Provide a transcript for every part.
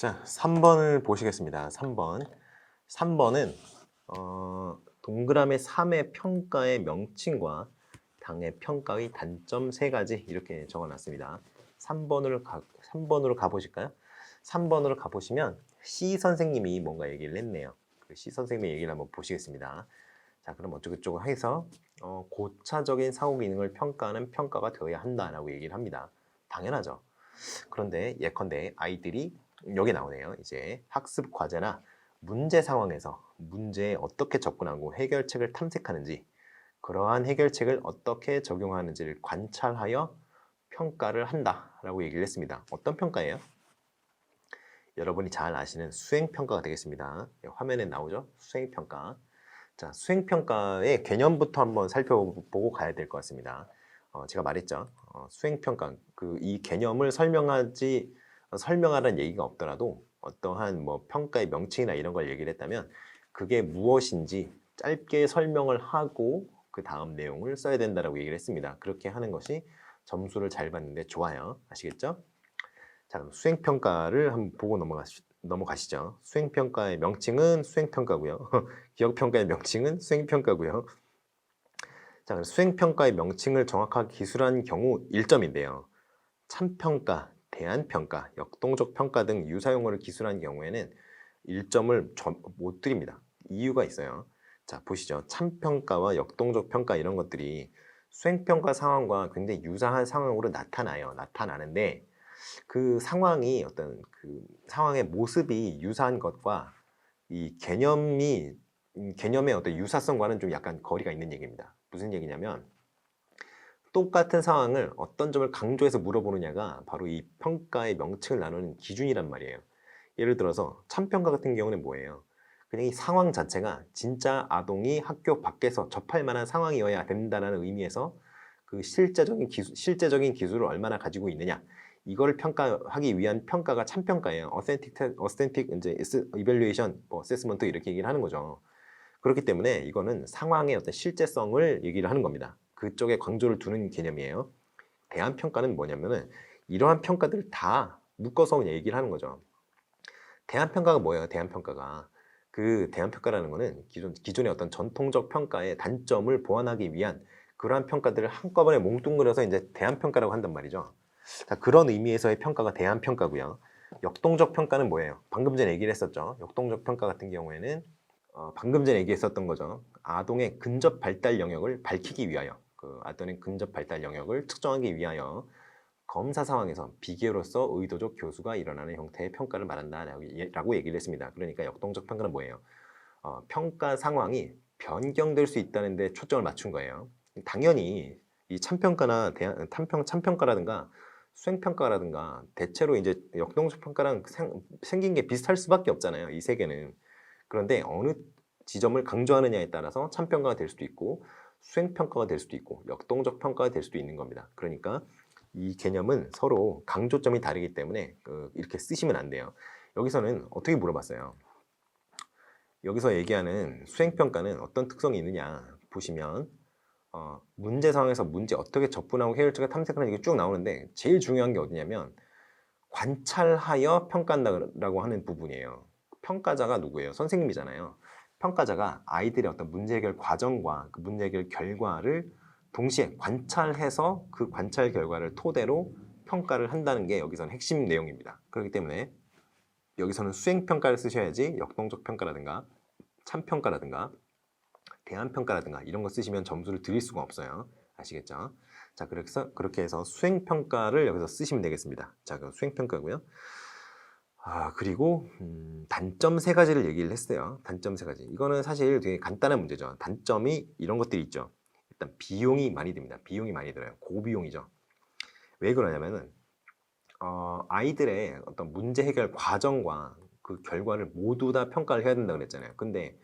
자, 3번을 보시겠습니다. 3번. 3번은 동그라미 3의 평가의 명칭과 당의 평가의 단점 3가지 이렇게 적어놨습니다. 3번으로 가보실까요? 3번으로 가보시면 C 선생님이 뭔가 얘기를 했네요. 그 C 선생님의 얘기를 한번 보시겠습니다. 자, 그럼 어쩌고저쩌고 해서 고차적인 상호 기능을 평가하는 평가가 되어야 한다라고 얘기를 합니다. 당연하죠. 그런데 예컨대 아이들이 여기 나오네요. 이제 학습 과제나 문제 상황에서 문제에 어떻게 접근하고 해결책을 탐색하는지, 그러한 해결책을 어떻게 적용하는지를 관찰하여 평가를 한다라고 얘기를 했습니다. 어떤 평가예요? 여러분이 잘 아시는 수행평가가 되겠습니다. 화면에 나오죠? 수행평가. 자, 수행평가의 개념부터 한번 살펴보고 가야 될 것 같습니다. 제가 말했죠. 수행평가, 이 개념을 설명하라는 얘기가 없더라도 어떠한 뭐 평가의 명칭이나 이런 걸 얘기를 했다면 그게 무엇인지 짧게 설명을 하고 그 다음 내용을 써야 된다라고 얘기를 했습니다. 그렇게 하는 것이 점수를 잘 받는데 좋아요. 아시겠죠? 자, 그럼 수행평가를 한번 보고 넘어가시죠. 수행평가의 명칭은 수행평가고요. 기억평가의 명칭은 수행평가고요. 자, 그럼 수행평가의 명칭을 정확하게 기술한 경우 1점인데요. 참평가, 대안평가, 역동적 평가 등 유사용어를 기술한 경우에는 1점을 못 드립니다. 이유가 있어요. 자, 보시죠. 참평가와 역동적 평가 이런 것들이 수행평가 상황과 굉장히 유사한 상황으로 나타나는데 그 상황이 어떤 그 상황의 모습이 유사한 것과 이 개념의 어떤 유사성과는 좀 약간 거리가 있는 얘기입니다. 무슨 얘기냐면 똑같은 상황을 어떤 점을 강조해서 물어보느냐가 바로 이 평가의 명칭을 나누는 기준이란 말이에요. 예를 들어서 참평가 같은 경우는 뭐예요? 그냥 이 상황 자체가 진짜 아동이 학교 밖에서 접할 만한 상황이어야 된다는 의미에서 그 실제적인 기술을 얼마나 가지고 있느냐, 이거를 평가하기 위한 평가가 참평가예요. 어센틱 이제 이밸루에이션, 어세스먼트 이렇게 얘기를 하는 거죠. 그렇기 때문에 이거는 상황의 어떤 실제성을 얘기를 하는 겁니다. 그쪽에 강조를 두는 개념이에요. 대안평가는 뭐냐면은 이러한 평가들을 다 묶어서 그냥 얘기를 하는 거죠. 대안평가가 뭐예요? 대안평가가. 그 대안평가라는 거는 기존의 어떤 전통적 평가의 단점을 보완하기 위한 그러한 평가들을 한꺼번에 몽뚱그려서 이제 대안평가라고 한단 말이죠. 자, 그런 의미에서의 평가가 대안평가고요. 역동적 평가는 뭐예요? 방금 전에 얘기를 했었죠. 역동적 평가 같은 경우에는 방금 전에 얘기했었던 거죠. 아동의 근접 발달 영역을 밝히기 위하여, 그 아동의 근접 발달 영역을 측정하기 위하여 검사 상황에서 비교로서 의도적 교수가 일어나는 형태의 평가를 말한다라고 얘기를 했습니다. 그러니까 역동적 평가는 뭐예요? 평가 상황이 변경될 수 있다는 데 초점을 맞춘 거예요. 당연히 이 참평가라든가 수행평가라든가 대체로 이제 역동적 평가랑 생긴 게 비슷할 수밖에 없잖아요. 이 세 개는. 그런데 어느 지점을 강조하느냐에 따라서 참평가가 될 수도 있고 수행평가가 될 수도 있고 역동적 평가가 될 수도 있는 겁니다. 그러니까 이 개념은 서로 강조점이 다르기 때문에 이렇게 쓰시면 안 돼요. 여기서는 어떻게 물어봤어요? 여기서 얘기하는 수행평가는 어떤 특성이 있느냐 보시면 문제 상황에서 문제 어떻게 접근하고 해결책을 탐색하는 게 쭉 나오는데 제일 중요한 게 어디냐면 관찰하여 평가한다고 하는 부분이에요. 평가자가 누구예요? 선생님이잖아요. 평가자가 아이들의 어떤 문제 해결 과정과 그 문제 해결 결과를 동시에 관찰해서 그 관찰 결과를 토대로 평가를 한다는 게 여기서는 핵심 내용입니다. 그렇기 때문에 여기서는 수행평가를 쓰셔야지 역동적 평가라든가 참평가라든가 대안평가라든가 이런 거 쓰시면 점수를 드릴 수가 없어요. 아시겠죠? 자, 그렇게 해서 수행평가를 여기서 쓰시면 되겠습니다. 자, 그럼 수행평가고요. 그리고 단점 3가지를 얘기를 했어요. 단점 3가지. 이거는 사실 되게 간단한 문제죠. 단점이 이런 것들이 있죠. 일단 비용이 많이 듭니다. 비용이 많이 들어요. 고비용이죠. 왜 그러냐면은 아이들의 어떤 문제 해결 과정과 그 결과를 모두 다 평가를 해야 된다고 그랬잖아요. 근데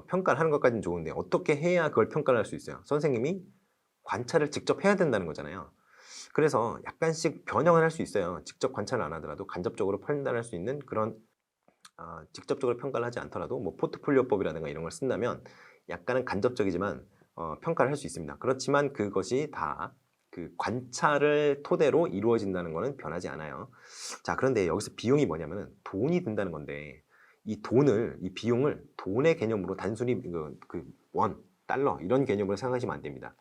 평가를 하는 것까지는 좋은데 어떻게 해야 그걸 평가를 할 수 있어요? 선생님이 관찰을 직접 해야 된다는 거잖아요. 그래서 약간씩 변형을 할 수 있어요. 직접 관찰을 안 하더라도 간접적으로 판단할 수 있는 그런 직접적으로 평가를 하지 않더라도 뭐 포트폴리오법이라든가 이런 걸 쓴다면 약간은 간접적이지만 평가를 할 수 있습니다. 그렇지만 그것이 다 그 관찰을 토대로 이루어진다는 것은 변하지 않아요. 자, 그런데 여기서 비용이 뭐냐면은 돈이 든다는 건데 이 비용을 돈의 개념으로 단순히 원, 달러 이런 개념으로 생각하시면 안 됩니다.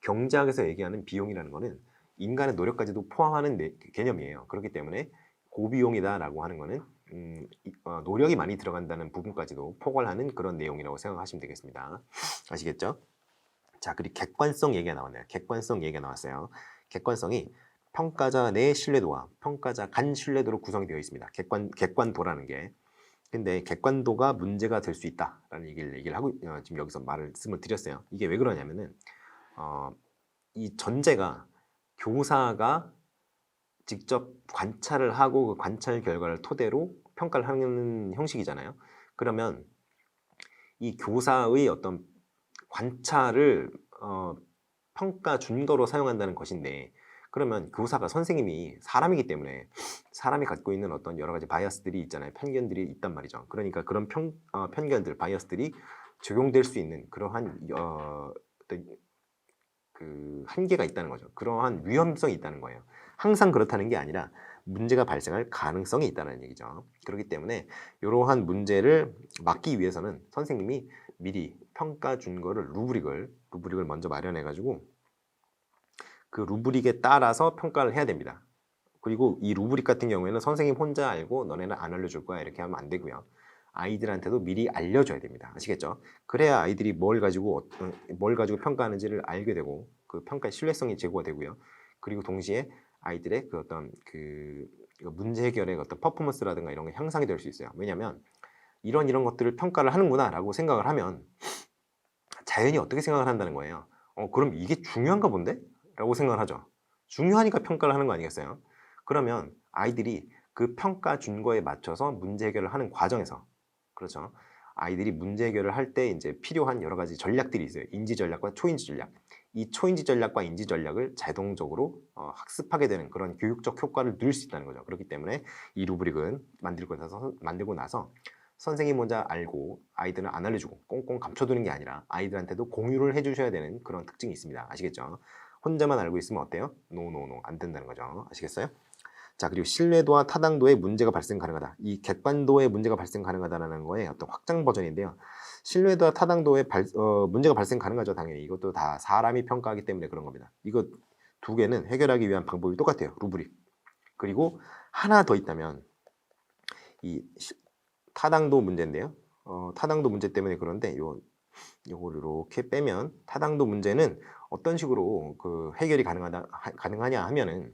경제학에서 얘기하는 비용이라는 것은 인간의 노력까지도 포함하는 개념이에요. 그렇기 때문에 고비용이다라고 하는 것은 노력이 많이 들어간다는 부분까지도 포괄하는 그런 내용이라고 생각하시면 되겠습니다. 아시겠죠? 자, 그리고 객관성 얘기가 나왔네요. 객관성 얘기가 나왔어요. 객관성이 평가자 내 신뢰도와 평가자 간 신뢰도로 구성되어 있습니다. 객관도라는 게. 근데 객관도가 문제가 될 수 있다라는 얘기를 하고 지금 여기서 말씀을 드렸어요. 이게 왜 그러냐면은 이 전제가 교사가 직접 관찰을 하고 그 관찰 결과를 토대로 평가를 하는 형식이잖아요. 그러면 이 교사의 어떤 관찰을 평가 준거로 사용한다는 것인데, 그러면 교사가 선생님이 사람이기 때문에 사람이 갖고 있는 어떤 여러 가지 바이어스들이 있잖아요. 편견들이 있단 말이죠. 그러니까 그런 편견들, 바이어스들이 적용될 수 있는 그러한 어떤 그 한계가 있다는 거죠. 그러한 위험성이 있다는 거예요. 항상 그렇다는 게 아니라 문제가 발생할 가능성이 있다는 얘기죠. 그렇기 때문에 이러한 문제를 막기 위해서는 선생님이 미리 평가 준 거를 루브릭을 먼저 마련해 가지고 그 루브릭에 따라서 평가를 해야 됩니다. 그리고 이 루브릭 같은 경우에는 선생님 혼자 알고 너네는 안 알려줄 거야 이렇게 하면 안 되고요. 아이들한테도 미리 알려줘야 됩니다. 아시겠죠? 그래야 아이들이 뭘 가지고 평가하는지를 알게 되고 그 평가의 신뢰성이 제고가 되고요. 그리고 동시에 아이들의 그 어떤 그 문제 해결의 어떤 퍼포먼스라든가 이런 게 향상이 될 수 있어요. 왜냐하면 이런 것들을 평가를 하는구나라고 생각을 하면 자연히 어떻게 생각을 한다는 거예요. 그럼 이게 중요한가 본데? 라고 생각을 하죠. 중요하니까 평가를 하는 거 아니겠어요? 그러면 아이들이 그 평가 준 거에 맞춰서 문제 해결을 하는 과정에서, 그렇죠, 아이들이 문제 해결을 할 때 이제 필요한 여러 가지 전략들이 있어요. 인지 전략과 초인지 전략. 이 초인지 전략과 인지 전략을 자동적으로 학습하게 되는 그런 교육적 효과를 누릴 수 있다는 거죠. 그렇기 때문에 이 루브릭은 만들고 나서 선생님 먼저 알고 아이들은 안 알려주고 꽁꽁 감춰두는 게 아니라 아이들한테도 공유를 해주셔야 되는 그런 특징이 있습니다. 아시겠죠? 혼자만 알고 있으면 어때요? 노노노 안 된다는 거죠. 아시겠어요? 자, 그리고 신뢰도와 타당도에 문제가 발생 가능하다. 이 객관도에 문제가 발생 가능하다는 거에 어떤 확장 버전인데요. 신뢰도와 타당도에 문제가 발생 가능하죠. 당연히 이것도 다 사람이 평가하기 때문에 그런 겁니다. 이거 두 개는 해결하기 위한 방법이 똑같아요. 루브릭. 그리고 하나 더 있다면 이 타당도 문제인데요. 타당도 문제 때문에 그런데 요거를 이렇게 빼면 타당도 문제는 어떤 식으로 그 해결이 가능하냐 하면은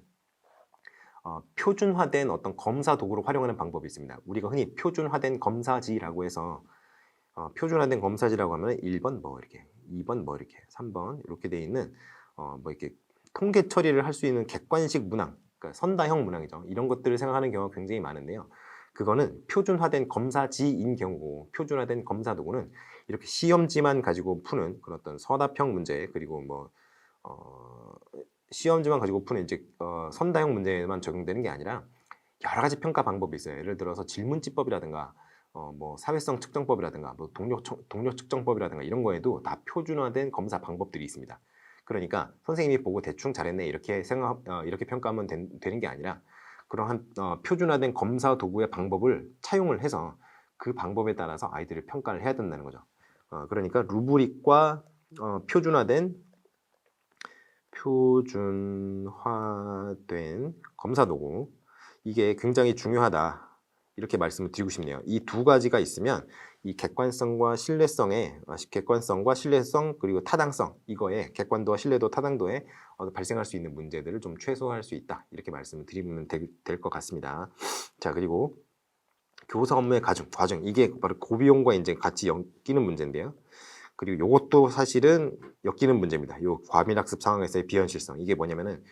표준화된 어떤 검사 도구를 활용하는 방법이 있습니다. 우리가 흔히 표준화된 검사지라고 해서 표준화된 검사지라고 하면 1번 뭐 이렇게, 2번 뭐 이렇게, 3번 이렇게 돼 있는 뭐 이렇게 통계 처리를 할 수 있는 객관식 문항, 그러니까 선다형 문항이죠. 이런 것들을 생각하는 경우가 굉장히 많은데요. 그거는 표준화된 검사지인 경우고, 표준화된 검사 도구는 이렇게 시험지만 가지고 푸는 그런 어떤 서답형 문제, 그리고 뭐 시험지만 가지고 푸는 이제 선다형 문제에만 적용되는 게 아니라 여러 가지 평가 방법이 있어요. 예를 들어서 질문지법이라든가 뭐 사회성 측정법이라든가 뭐 동력 측정법이라든가 이런 거에도 다 표준화된 검사 방법들이 있습니다. 그러니까 선생님이 보고 대충 잘했네 이렇게 이렇게 평가하면 되는 게 아니라 그러한 표준화된 검사 도구의 방법을 차용을 해서 그 방법에 따라서 아이들을 평가를 해야 된다는 거죠. 그러니까 루브릭과 표준화된 검사 도구, 이게 굉장히 중요하다 이렇게 말씀을 드리고 싶네요. 이 두 가지가 있으면 이 객관성과 신뢰성, 그리고 타당성, 이거에 객관도와 신뢰도, 타당도에 발생할 수 있는 문제들을 좀 최소화할 수 있다 이렇게 말씀을 드리면 될 것 같습니다. 자, 그리고 교사 업무의 과정, 이게 바로 고비용과 이제 같이 엮이는 문제인데요. 그리고 이것도 사실은 엮이는 문제입니다. 이 과밀학습 상황에서의 비현실성, 이게 뭐냐면은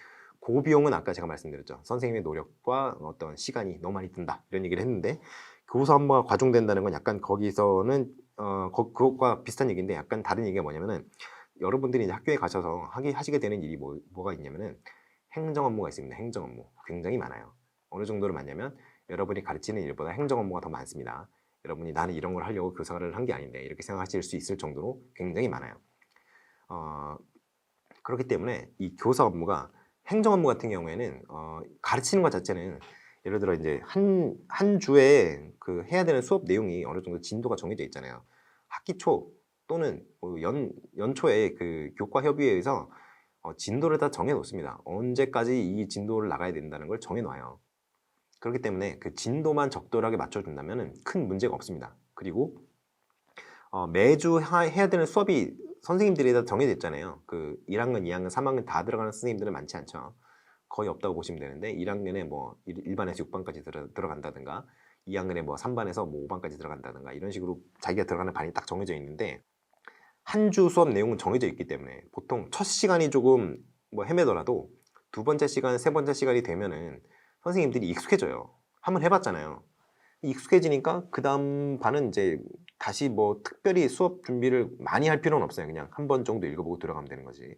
고비용은 아까 제가 말씀드렸죠. 선생님의 노력과 어떤 시간이 너무 많이 든다 이런 얘기를 했는데, 교사 업무가 과중된다는 건 약간 거기서는 그것과 비슷한 얘기인데 약간 다른 얘기가 뭐냐면은 여러분들이 이제 학교에 가셔서 하시게 되는 일이 뭐가 있냐면은 행정 업무가 있습니다. 행정 업무 굉장히 많아요. 어느 정도로 많냐면 여러분이 가르치는 일보다 행정 업무가 더 많습니다. 여러분이 나는 이런 걸 하려고 교사를 한 게 아닌데 이렇게 생각하실 수 있을 정도로 굉장히 많아요. 그렇기 때문에 이 교사 업무가 행정 업무 같은 경우에는 가르치는 것 자체는 예를 들어 이제 한 주에 그 해야 되는 수업 내용이 어느 정도 진도가 정해져 있잖아요. 학기 초 또는 연초에 그 교과 협의회에서 진도를 다 정해 놓습니다. 언제까지 이 진도를 나가야 된다는 걸 정해 놔요. 그렇기 때문에 그 진도만 적절하게 맞춰준다면 큰 문제가 없습니다. 그리고 매주 해야 되는 수업이 선생님들이 다 정해져 있잖아요. 그 1학년, 2학년, 3학년 다 들어가는 선생님들은 많지 않죠. 거의 없다고 보시면 되는데 1학년에 뭐 1반에서 6반까지 들어간다든가 2학년에 뭐 3반에서 뭐 5반까지 들어간다든가 이런 식으로 자기가 들어가는 반이 딱 정해져 있는데 한 주 수업 내용은 정해져 있기 때문에 보통 첫 시간이 조금 뭐 헤매더라도 두 번째 시간, 세 번째 시간이 되면은 선생님들이 익숙해져요. 한번 해봤잖아요. 익숙해지니까 그 다음 반은 이제 다시 뭐 특별히 수업 준비를 많이 할 필요는 없어요. 그냥 한 번 정도 읽어보고 들어가면 되는 거지.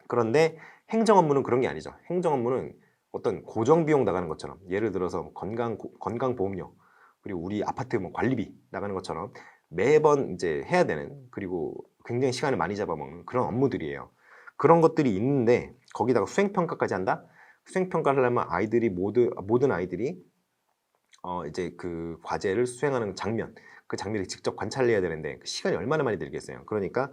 그런데 행정 업무는 그런 게 아니죠. 행정 업무는 어떤 고정 비용 나가는 것처럼 예를 들어서 건강보험료 그리고 우리 아파트 뭐 관리비 나가는 것처럼 매번 이제 해야 되는 그리고 굉장히 시간을 많이 잡아먹는 그런 업무들이에요. 그런 것들이 있는데 거기다가 수행평가까지 한다? 수행평가를 하려면 모든 아이들이 이제 그 과제를 수행하는 장면, 그 장면을 직접 관찰해야 되는데 그 시간이 얼마나 많이 들겠어요. 그러니까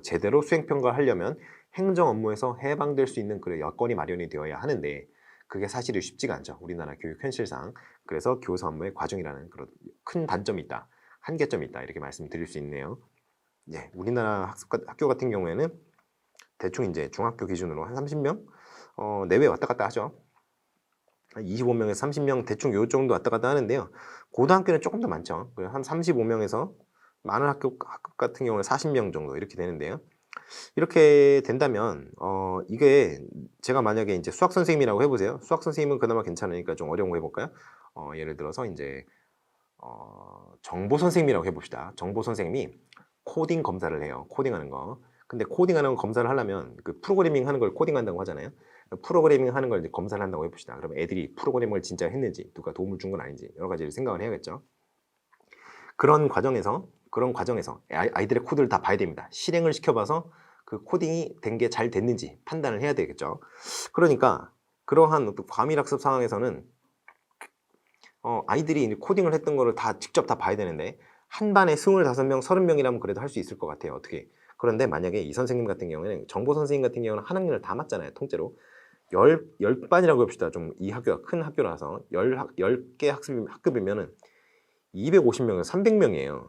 제대로 수행평가를 하려면 행정 업무에서 해방될 수 있는 그런 여건이 마련이 되어야 하는데 그게 사실은 쉽지가 않죠. 우리나라 교육 현실상. 그래서 교사 업무의 과중이라는 그런 큰 단점이 있다. 한계점이 있다. 이렇게 말씀드릴 수 있네요. 예, 우리나라 학교 같은 경우에는 대충 이제 중학교 기준으로 한 30명 내외 왔다 갔다 하죠. 25명에서 30명 대충 요 정도 왔다 갔다 하는데요. 고등학교는 조금 더 많죠. 한 35명에서 많은 학교 같은 경우는 40명 정도 이렇게 되는데요. 이렇게 된다면 이게 제가 만약에 이제 수학 선생님이라고 해보세요. 수학 선생님은 그나마 괜찮으니까 좀 어려운 거 해볼까요? 예를 들어서 이제 정보 선생님이라고 해봅시다. 정보 선생님이 코딩 검사를 해요. 코딩하는 거. 근데 코딩하는 검사를 하려면 그 프로그래밍 하는 걸 코딩한다고 하잖아요. 프로그래밍 하는 걸 이제 검사를 한다고 해봅시다. 그러면 애들이 프로그래밍을 진짜 했는지, 누가 도움을 준 건 아닌지 여러 가지를 생각을 해야겠죠. 그런 과정에서 아이들의 코드를 다 봐야 됩니다. 실행을 시켜봐서 그 코딩이 된 게 잘 됐는지 판단을 해야 되겠죠. 그러니까 그러한 과밀학습 상황에서는 아이들이 코딩을 했던 거를 다 직접 다 봐야 되는데 한 반에 25명, 30명이라면 그래도 할 수 있을 것 같아요. 어떻게? 그런데 만약에 이 선생님 같은 경우에는 정보 선생님 같은 경우는 한 학년을 다 맞잖아요. 통째로. 열 반이라고 해봅시다. 좀 이 학교가 큰 학교라서 10개 학급이면은 250명에서 300명이에요.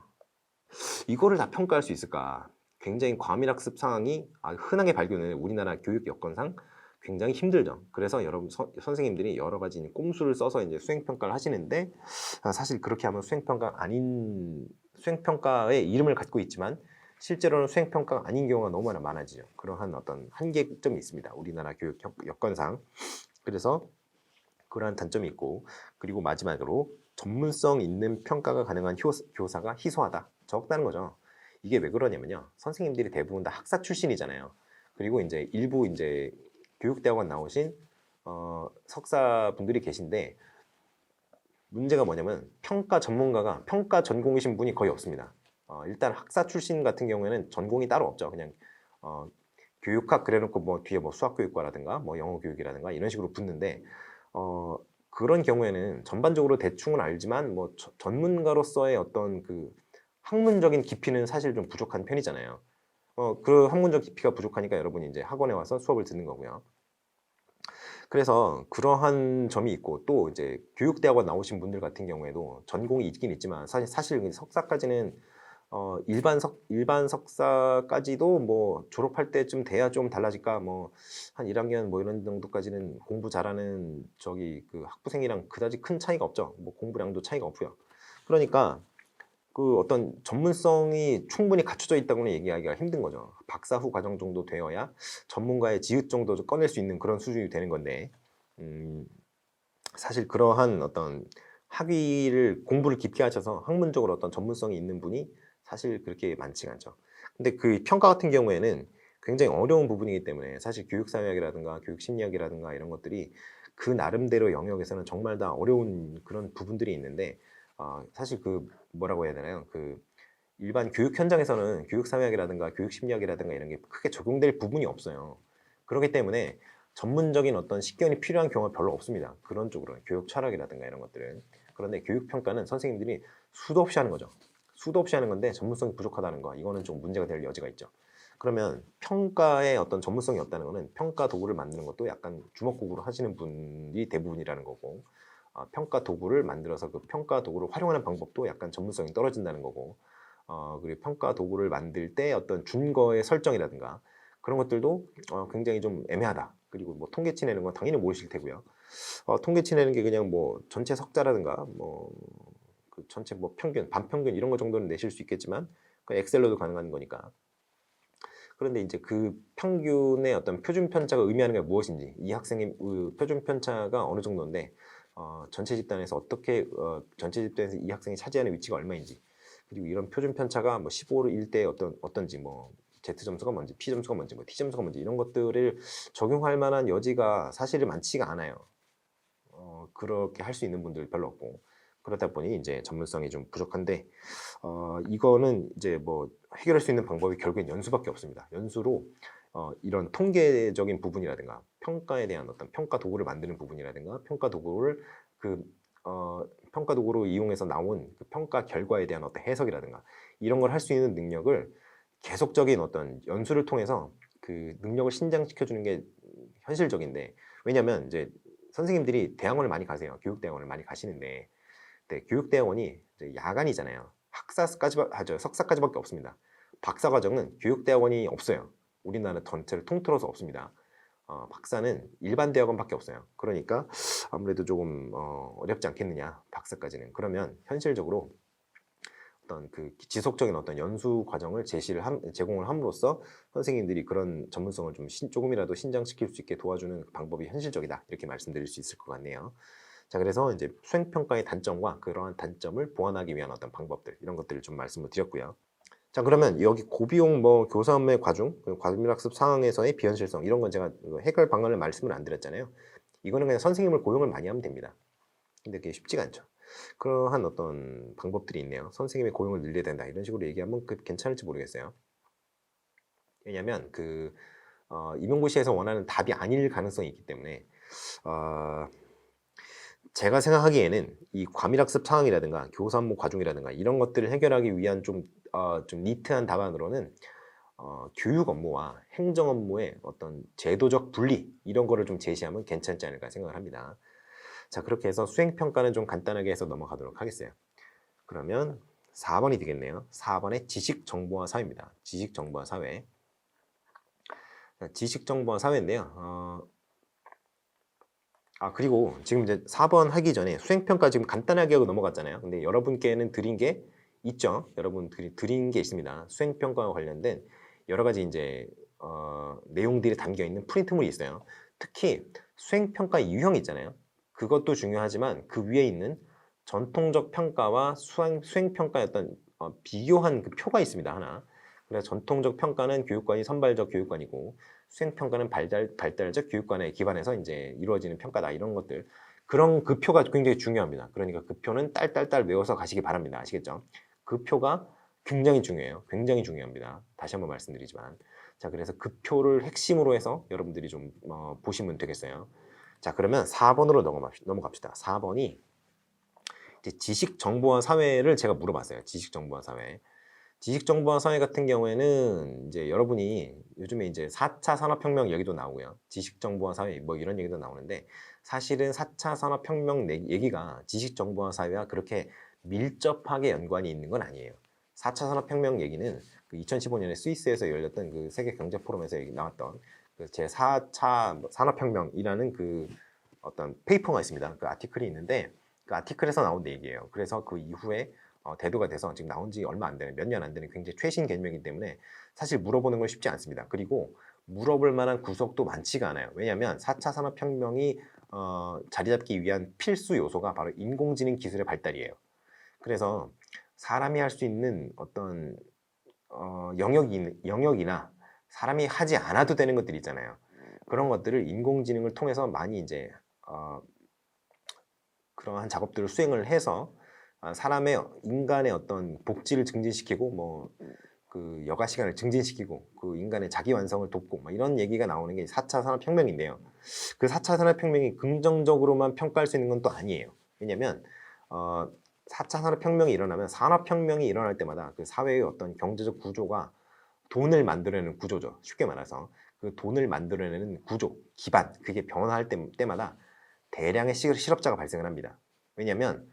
이거를 다 평가할 수 있을까? 굉장히 과밀학습 상황이 흔하게 발견되는 우리나라 교육 여건상 굉장히 힘들죠. 그래서 여러분 선생님들이 여러 가지 꼼수를 써서 이제 수행평가를 하시는데 사실 그렇게 하면 수행평가의 이름을 갖고 있지만 실제로는 수행평가가 아닌 경우가 너무나 많아지죠. 그러한 어떤 한계점이 있습니다. 우리나라 교육 여건상. 그래서 그러한 단점이 있고 그리고 마지막으로 전문성 있는 평가가 가능한 교사가 희소하다, 적다는 거죠. 이게 왜 그러냐면요. 선생님들이 대부분 다 학사 출신이잖아요. 그리고 이제 일부 이제 교육대학원 나오신 석사분들이 계신데 문제가 뭐냐면 평가 전문가가 평가 전공이신 분이 거의 없습니다. 일단 학사 출신 같은 경우에는 전공이 따로 없죠. 그냥 교육학 그래놓고 뭐 뒤에 뭐 수학교육과라든가 뭐 영어교육이라든가 이런 식으로 붙는데 그런 경우에는 전반적으로 대충은 알지만 뭐 전문가로서의 어떤 그 학문적인 깊이는 사실 좀 부족한 편이잖아요. 그 학문적 깊이가 부족하니까 여러분이 이제 학원에 와서 수업을 듣는 거고요. 그래서 그러한 점이 있고 또 이제 교육대학원 나오신 분들 같은 경우에도 전공이 있긴 있지만 사실 석사까지는 일반 석사까지도 뭐 졸업할 때쯤 돼야 좀 달라질까 뭐 한 1학년 뭐 이런 정도까지는 공부 잘하는 그 학부생이랑 그다지 큰 차이가 없죠. 뭐 공부량도 차이가 없고요. 그러니까 그 어떤 전문성이 충분히 갖춰져 있다고는 얘기하기가 힘든 거죠. 박사 후 과정 정도 되어야 전문가의 지읒 정도 꺼낼 수 있는 그런 수준이 되는 건데 사실 그러한 어떤 공부를 깊게 하셔서 학문적으로 어떤 전문성이 있는 분이 사실 그렇게 많지가 않죠. 근데 그 평가 같은 경우에는 굉장히 어려운 부분이기 때문에 사실 교육사회학이라든가 교육심리학이라든가 이런 것들이 그 나름대로 영역에서는 정말 다 어려운 그런 부분들이 있는데 사실 그 뭐라고 해야 되나요? 일반 교육 현장에서는 교육사회학이라든가 교육심리학이라든가 이런 게 크게 적용될 부분이 없어요. 그렇기 때문에 전문적인 어떤 식견이 필요한 경우가 별로 없습니다. 그런 쪽으로 교육 철학이라든가 이런 것들은. 그런데 교육평가는 선생님들이 수도 없이 하는 거죠. 수도 없이 하는 건데 전문성이 부족하다는 거, 이거는 좀 문제가 될 여지가 있죠. 그러면 평가에 어떤 전문성이 없다는 거는 평가 도구를 만드는 것도 약간 주먹구구로 하시는 분이 대부분이라는 거고, 평가 도구를 만들어서 그 평가 도구를 활용하는 방법도 약간 전문성이 떨어진다는 거고, 그리고 평가 도구를 만들 때 어떤 준거의 설정이라든가 그런 것들도 굉장히 좀 애매하다. 그리고 뭐 통계치 내는 건 당연히 모르실 테고요. 통계치 내는 게 그냥 뭐 전체 석자라든가 뭐 그 전체 뭐 평균, 반평균 이런 거 정도는 내실 수 있겠지만 그 엑셀로도 가능한 거니까. 그런데 이제 그 평균의 어떤 표준 편차가 의미하는 게 무엇인지, 이 학생의 표준 편차가 어느 정도인데 전체 집단에서 어떻게 전체 집단에서 이 학생이 차지하는 위치가 얼마인지, 그리고 이런 표준 편차가 뭐 15를 1대 어떤지, 뭐 Z 점수가 뭔지, P 점수가 뭔지, 뭐 T 점수가 뭔지 이런 것들을 적용할 만한 여지가 사실은 많지가 않아요. 그렇게 할 수 있는 분들 별로 없고, 그러다 보니 이제 전문성이 좀 부족한데, 이거는 이제 뭐 해결할 수 있는 방법이 결국엔 연수밖에 없습니다. 연수로 이런 통계적인 부분이라든가 평가에 대한 어떤 평가 도구를 만드는 부분이라든가 평가 도구를 평가 도구로 이용해서 나온 그 평가 결과에 대한 어떤 해석이라든가 이런 걸 할 수 있는 능력을 계속적인 어떤 연수를 통해서 그 능력을 신장시켜 주는 게 현실적인데, 왜냐하면 이제 선생님들이 대학원을 많이 가세요. 교육대학원을 많이 가시는데, 네, 교육대학원이 이제 야간이잖아요. 학사까지 하죠. 석사까지밖에 없습니다. 박사과정은 교육대학원이 없어요. 우리나라 전체를 통틀어서 없습니다. 박사는 일반 대학원밖에 없어요. 그러니까 아무래도 조금 어렵지 않겠느냐, 박사까지는. 그러면 현실적으로 어떤 그 지속적인 어떤 연수 과정을 제공을 함으로써 선생님들이 그런 전문성을 좀 조금이라도 신장시킬 수 있게 도와주는 방법이 현실적이다, 이렇게 말씀드릴 수 있을 것 같네요. 자, 그래서 이제 수행평가의 단점과 그러한 단점을 보완하기 위한 어떤 방법들, 이런 것들을 좀 말씀을 드렸고요. 자, 그러면 여기 고비용 뭐 교사 업무의 과중, 과밀학습 상황에서의 비현실성, 이런 건 제가 해결 방안을 말씀을 안 드렸잖아요. 이거는 그냥 선생님을 고용을 많이 하면 됩니다. 근데 그게 쉽지가 않죠. 그러한 어떤 방법들이 있네요. 선생님의 고용을 늘려야 된다, 이런 식으로 얘기하면 괜찮을지 모르겠어요. 왜냐하면 그 임용고시에서 원하는 답이 아닐 가능성이 있기 때문에 제가 생각하기에는 이 과밀학습 상황이라든가 교사 업무 과중이라든가 이런 것들을 해결하기 위한 좀 니트한 답안으로는 교육 업무와 행정 업무의 어떤 제도적 분리, 이런 거를 좀 제시하면 괜찮지 않을까 생각을 합니다. 자, 그렇게 해서 수행평가는 좀 간단하게 해서 넘어가도록 하겠어요. 그러면 4번이 되겠네요. 4번의 지식정보화 사회입니다. 지식정보화 사회. 지식정보화 사회인데요. 그리고 지금 이제 4번 하기 전에 수행평가 지금 간단하게 하고 넘어갔잖아요. 근데 여러분께는 드린 게 있죠. 여러분들이 드린 게 있습니다. 수행평가와 관련된 여러 가지 이제 내용들이 담겨 있는 프린트물이 있어요. 특히 수행평가 유형 있잖아요. 그것도 중요하지만 그 위에 있는 전통적 평가와 수행평가의 어떤 비교한 그 표가 있습니다. 하나. 그래서 전통적 평가는 교육관이 선발적 교육관이고, 수행평가는 발달적 교육관에 기반해서 이제 이루어지는 평가다, 이런 것들. 그런 그 표가 굉장히 중요합니다. 그러니까 그 표는 딸딸딸 외워서 가시기 바랍니다. 아시겠죠? 그 표가 굉장히 중요해요. 굉장히 중요합니다. 다시 한번 말씀드리지만. 자, 그래서 그 표를 핵심으로 해서 여러분들이 좀 보시면 되겠어요. 자, 그러면 4번으로 넘어갑시다. 4번이 이제 지식정보화 사회를 제가 물어봤어요. 지식정보화 사회. 지식정보화 사회 같은 경우에는 이제 여러분이 요즘에 이제 4차 산업혁명 얘기도 나오고요. 지식정보화 사회 뭐 이런 얘기도 나오는데, 사실은 4차 산업혁명 얘기가 지식정보화 사회와 그렇게 밀접하게 연관이 있는 건 아니에요. 4차 산업혁명 얘기는 그 2015년에 스위스에서 열렸던 그 세계 경제 포럼에서 나왔던 그 제4차 산업혁명이라는 그 어떤 페이퍼가 있습니다. 그 아티클이 있는데, 그 아티클에서 나온 얘기예요. 그래서 그 이후에 대두가 돼서 지금 나온 지 얼마 안 되는, 몇 년 안 되는 굉장히 최신 개념이기 때문에 사실 물어보는 건 쉽지 않습니다. 그리고 물어볼 만한 구석도 많지가 않아요. 왜냐하면 4차 산업혁명이 자리 잡기 위한 필수 요소가 바로 인공지능 기술의 발달이에요. 그래서 사람이 할 수 있는 어떤 영역이나 사람이 하지 않아도 되는 것들이 있잖아요. 그런 것들을 인공지능을 통해서 많이 이제 그러한 작업들을 수행을 해서 사람의 인간의 어떤 복지를 증진시키고 뭐 그 여가 시간을 증진시키고 그 인간의 자기 완성을 돕고 막 이런 얘기가 나오는 게 4차 산업혁명인데요. 그 4차 산업혁명이 긍정적으로만 평가할 수 있는 건 또 아니에요. 왜냐면 4차 산업혁명이 일어나면 산업혁명이 일어날 때마다 그 사회의 어떤 경제적 구조가 돈을 만들어내는 구조죠. 쉽게 말해서 그 돈을 만들어내는 구조, 기반 그게 변화할 때마다 대량의 실업자가 발생을 합니다. 왜냐하면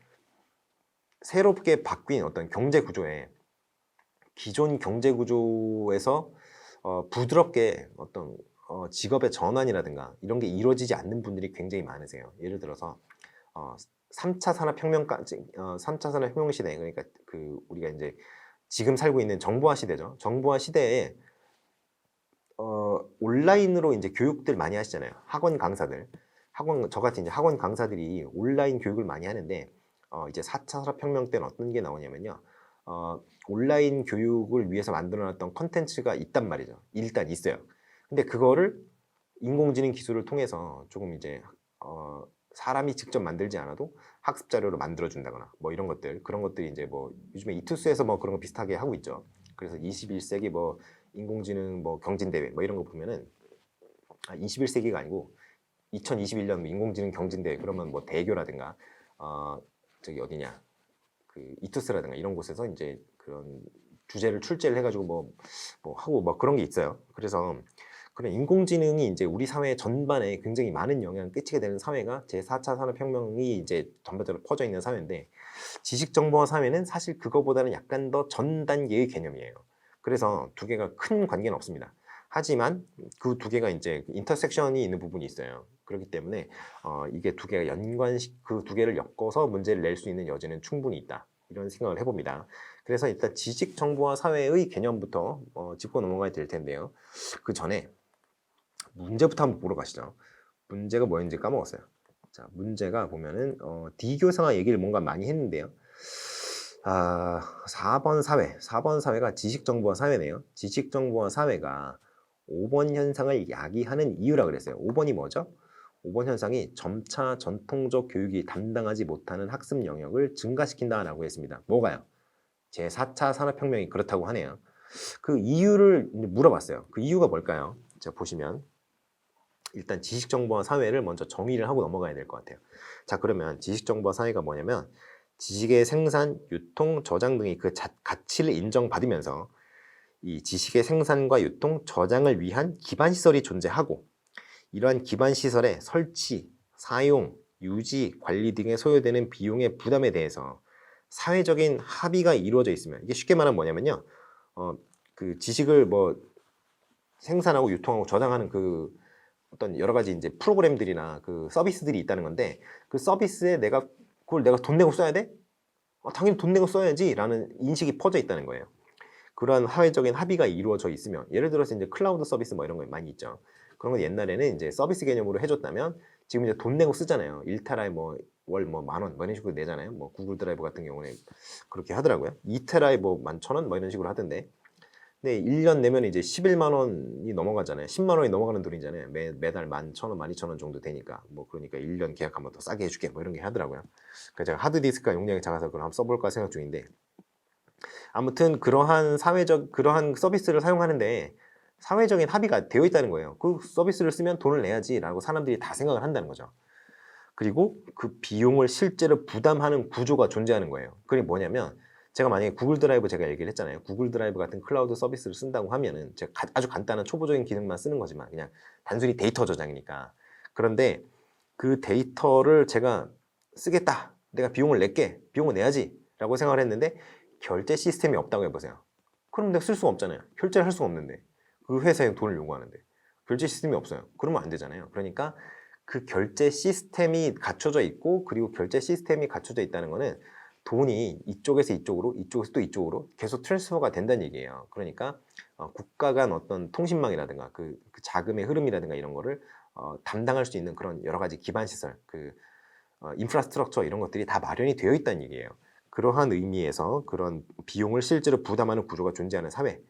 새롭게 바뀐 어떤 경제 구조에 기존 경제 구조에서 부드럽게 어떤 직업의 전환이라든가 이런 게 이루어지지 않는 분들이 굉장히 많으세요. 예를 들어서 3차 산업혁명까지 3차 산업혁명 시대 그러니까 그 우리가 이제 지금 살고 있는 정보화 시대죠. 정보화 시대에 온라인으로 이제 교육들 많이 하시잖아요. 학원 강사들. 저 같은 이제 학원 강사들이 온라인 교육을 많이 하는데 이제 4차 산업혁명 때는 어떤 게 나오냐면요. 온라인 교육을 위해서 만들어놨던 컨텐츠가 있단 말이죠. 일단 있어요. 근데 그거를 인공지능 기술을 통해서 조금 이제 사람이 직접 만들지 않아도 학습 자료로 만들어준다거나 뭐 이런 것들 그런 것들이 이제 뭐 요즘에 이투스에서 뭐 그런 거 비슷하게 하고 있죠. 그래서 21세기 뭐 인공지능 뭐 경진대회 뭐 이런 거 보면은 21세기가 아니고 2021년 인공지능 경진대회 그러면 뭐 대교라든가 저기 어디냐 그 이투스라든가 이런 곳에서 이제 그런 주제를 출제를 해가지고 뭐 하고 뭐 그런 게 있어요. 그래서 그런 인공지능이 이제 우리 사회 전반에 굉장히 많은 영향을 끼치게 되는 사회가 제4차 산업혁명이 이제 전반적으로 퍼져 있는 사회인데 지식정보화 사회는 사실 그거보다는 약간 더 전 단계의 개념이에요. 그래서 두 개가 큰 관계는 없습니다. 하지만 그 두 개가 이제 인터섹션이 있는 부분이 있어요. 그렇기 때문에 이게 두 개가 그 두 개를 엮어서 문제를 낼 수 있는 여지는 충분히 있다. 이런 생각을 해봅니다. 그래서 일단 지식정보화 사회의 개념부터 짚고 넘어가야 될 텐데요. 그 전에 문제부터 한번 보러 가시죠. 문제가 뭐였는지 까먹었어요. 자, 문제가 보면은 D교사가 얘기를 뭔가 많이 했는데요. 4번 사회가 지식정보화 사회네요. 지식정보화 사회가 5번 현상을 야기하는 이유라 그랬어요. 5번이 뭐죠? 5번 현상이 점차 전통적 교육이 담당하지 못하는 학습 영역을 증가시킨다라고 했습니다. 뭐가요? 제4차 산업혁명이 그렇다고 하네요. 그 이유를 물어봤어요. 그 이유가 뭘까요? 자, 보시면 일단 지식정보화 사회를 먼저 정의를 하고 넘어가야 될 것 같아요. 자, 그러면 지식정보화 사회가 뭐냐면 지식의 생산, 유통, 저장 등의 그 가치를 인정받으면서 이 지식의 생산과 유통, 저장을 위한 기반시설이 존재하고 이러한 기반시설의 설치, 사용, 유지, 관리 등에 소요되는 비용의 부담에 대해서 사회적인 합의가 이루어져 있으면 이게 쉽게 말하면 뭐냐면요. 그 지식을 뭐 생산하고 유통하고 저장하는 그 어떤 여러 가지 이제 프로그램들이나 그 서비스들이 있다는 건데 그 서비스에 그걸 내가 돈 내고 써야 돼? 당연히 돈 내고 써야지라는 인식이 퍼져 있다는 거예요. 그러한 사회적인 합의가 이루어져 있으면 예를 들어서 이제 클라우드 서비스 뭐 이런 거 많이 있죠. 그런 건 옛날에는 이제 서비스 개념으로 해줬다면 지금 이제 돈 내고 쓰잖아요. 1테라에 뭐 월 뭐 10,000원 뭐 이런 식으로 내잖아요. 뭐 구글 드라이브 같은 경우는 그렇게 하더라고요. 2테라에 뭐 11,000원 뭐 이런 식으로 하던데. 근데 1년 내면 이제 11만 원이 넘어가잖아요. 10만 원이 넘어가는 돈이잖아요. 매달 11,000원, 12,000원 정도 되니까. 뭐 그러니까 1년 계약 한번 더 싸게 해줄게. 뭐 이런 게 하더라고요. 그래서 제가 하드디스크가 용량이 작아서 그걸 한번 써볼까 생각 중인데. 아무튼 그러한 그러한 서비스를 사용하는데 사회적인 합의가 되어 있다는 거예요. 그 서비스를 쓰면 돈을 내야지라고 사람들이 다 생각을 한다는 거죠. 그리고 그 비용을 실제로 부담하는 구조가 존재하는 거예요. 그게 뭐냐면 제가 만약에 구글 드라이브 제가 얘기를 했잖아요. 구글 드라이브 같은 클라우드 서비스를 쓴다고 하면은 제가 아주 간단한 초보적인 기능만 쓰는 거지만 그냥 단순히 데이터 저장이니까. 그런데 그 데이터를 제가 쓰겠다. 내가 비용을 낼게. 비용을 내야지. 라고 생각을 했는데 결제 시스템이 없다고 해보세요. 그럼 내가 쓸 수가 없잖아요. 결제를 할 수가 없는데 그 회사에 돈을 요구하는데 결제 시스템이 없어요. 그러면 안 되잖아요. 그러니까 그 결제 시스템이 갖춰져 있고 그리고 결제 시스템이 갖춰져 있다는 거는 돈이 이쪽에서 이쪽으로 이쪽에서 또 이쪽으로 계속 트랜스퍼가 된다는 얘기예요. 그러니까 국가 간 어떤 통신망이라든가 그 자금의 흐름이라든가 이런 거를 담당할 수 있는 그런 여러 가지 기반 시설 인프라스트럭처 이런 것들이 다 마련이 되어 있다는 얘기예요. 그러한 의미에서 그런 비용을 실제로 부담하는 구조가 존재하는 사회,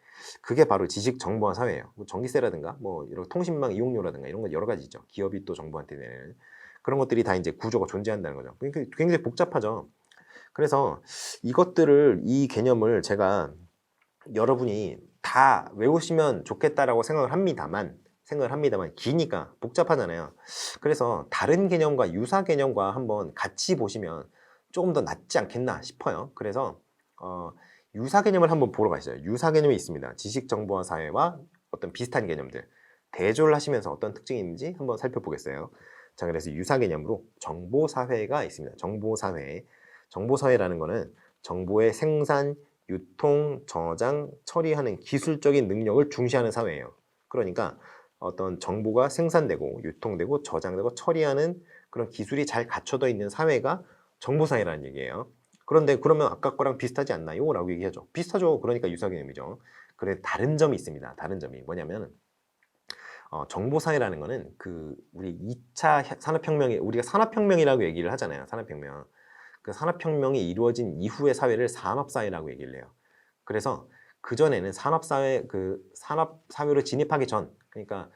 그게 바로 지식정보화 사회예요. 뭐 전기세라든가 뭐 이런 통신망 이용료라든가 이런 거 여러 가지 있죠. 기업이 또 정부한테 내는 그런 것들이 다 이제 구조가 존재한다는 거죠. 그러니까 굉장히 복잡하죠. 그래서 이 개념을 제가 여러분이 다 외우시면 좋겠다라고 생각을 합니다만 기니까 복잡하잖아요. 그래서 다른 개념과 유사 개념과 한번 같이 보시면 조금 더 낫지 않겠나 싶어요. 그래서 유사 개념을 한번 보러 가시죠. 유사 개념이 있습니다. 지식 정보화 사회와 어떤 비슷한 개념들 대조를 하시면서 어떤 특징이 있는지 한번 살펴보겠어요. 자, 그래서 유사 개념으로 정보사회가 있습니다. 정보사회라는 거는 정보의 생산, 유통, 저장, 처리하는 기술적인 능력을 중시하는 사회예요. 그러니까 어떤 정보가 생산되고 유통되고 저장되고 처리하는 그런 기술이 잘 갖춰져 있는 사회가 정보사회라는 얘기예요. 그런데 그러면 아까 거랑 비슷하지 않나요? 라고 얘기하죠. 비슷하죠. 그러니까 유사 개념이죠. 그런데 다른 점이 있습니다. 다른 점이 뭐냐면 정보사회라는 거는 우리 2차 산업혁명이 우리가 산업혁명이라고 얘기를 하잖아요. 산업혁명. 그 산업혁명이 이루어진 이후의 사회를 산업사회라고 얘기를 해요. 그래서 그전에는 산업사회로 진입하기 전, 그러니까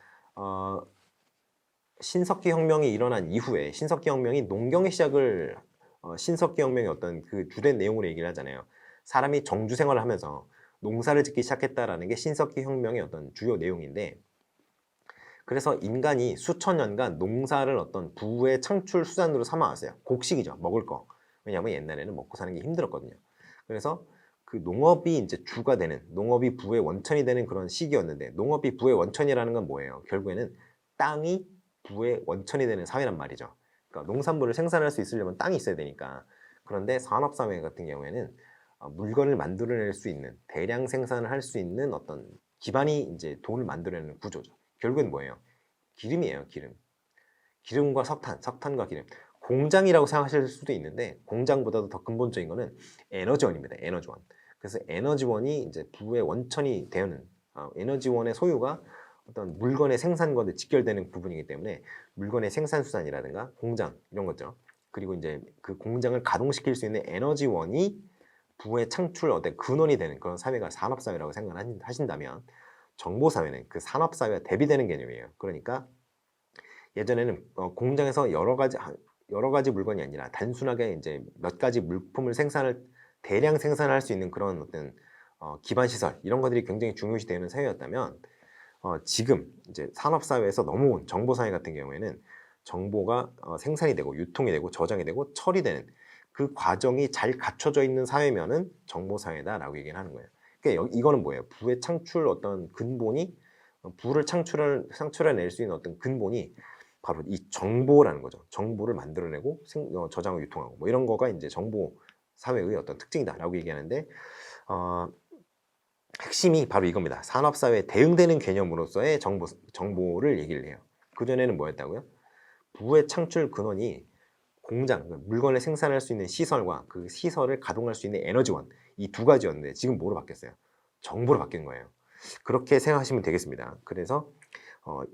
신석기 혁명이 일어난 이후에 신석기 혁명이 농경의 시작을 신석기 혁명의 어떤 그 주된 내용으로 얘기를 하잖아요. 사람이 정주 생활을 하면서 농사를 짓기 시작했다라는 게 신석기 혁명의 어떤 주요 내용인데, 그래서 인간이 수천 년간 농사를 어떤 부의 창출 수단으로 삼아왔어요. 곡식이죠. 먹을 거. 왜냐하면 옛날에는 먹고 사는 게 힘들었거든요. 그래서 그 농업이 이제 주가 되는, 농업이 부의 원천이 되는 그런 시기였는데, 농업이 부의 원천이라는 건 뭐예요? 결국에는 땅이 부의 원천이 되는 사회란 말이죠. 그러니까 농산물을 생산할 수 있으려면 땅이 있어야 되니까. 그런데 산업사회 같은 경우에는 물건을 만들어낼 수 있는, 대량 생산을 할 수 있는 어떤 기반이 이제 돈을 만들어내는 구조죠. 결국엔 뭐예요? 기름이에요, 기름. 기름과 석탄과 기름. 공장이라고 생각하실 수도 있는데, 공장보다도 더 근본적인 거는 에너지원입니다. 에너지원. 그래서 에너지원이 이제 부의 원천이 되는, 에너지원의 소유가 어떤 물건의 생산과 직결되는 부분이기 때문에 물건의 생산수단이라든가 공장 이런 거죠. 그리고 이제 그 공장을 가동시킬 수 있는 에너지원이 부의 창출 어떤 근원이 되는 그런 사회가 산업사회라고 생각하신다면, 정보사회는 그 산업사회와 대비되는 개념이에요. 그러니까 예전에는 공장에서 여러 가지 물건이 아니라 단순하게 이제 몇 가지 물품을 대량 생산할 수 있는 그런 어떤 기반 시설 이런 것들이 굉장히 중요시 되는 사회였다면, 지금 이제 산업사회에서 넘어온 정보사회 같은 경우에는 정보가 생산이 되고 유통이 되고 저장이 되고 처리되는 그 과정이 잘 갖춰져 있는 사회면은 정보사회다라고 얘기를 하는 거예요. 그러니까 이거는 뭐예요? 부의 창출 어떤 근본이 부를 창출해낼 수 있는 어떤 근본이 바로 이 정보라는 거죠. 정보를 만들어내고 저장하고 유통하고 뭐 이런 거가 이제 정보 사회의 어떤 특징이다라고 얘기하는데, 핵심이 바로 이겁니다. 산업사회에 대응되는 개념으로서의 정보를 얘기를 해요. 그전에는 뭐였다고요? 부의 창출 근원이 공장, 물건을 생산할 수 있는 시설과 그 시설을 가동할 수 있는 에너지원, 이 두 가지였는데 지금 뭐로 바뀌었어요? 정보로 바뀐 거예요. 그렇게 생각하시면 되겠습니다. 그래서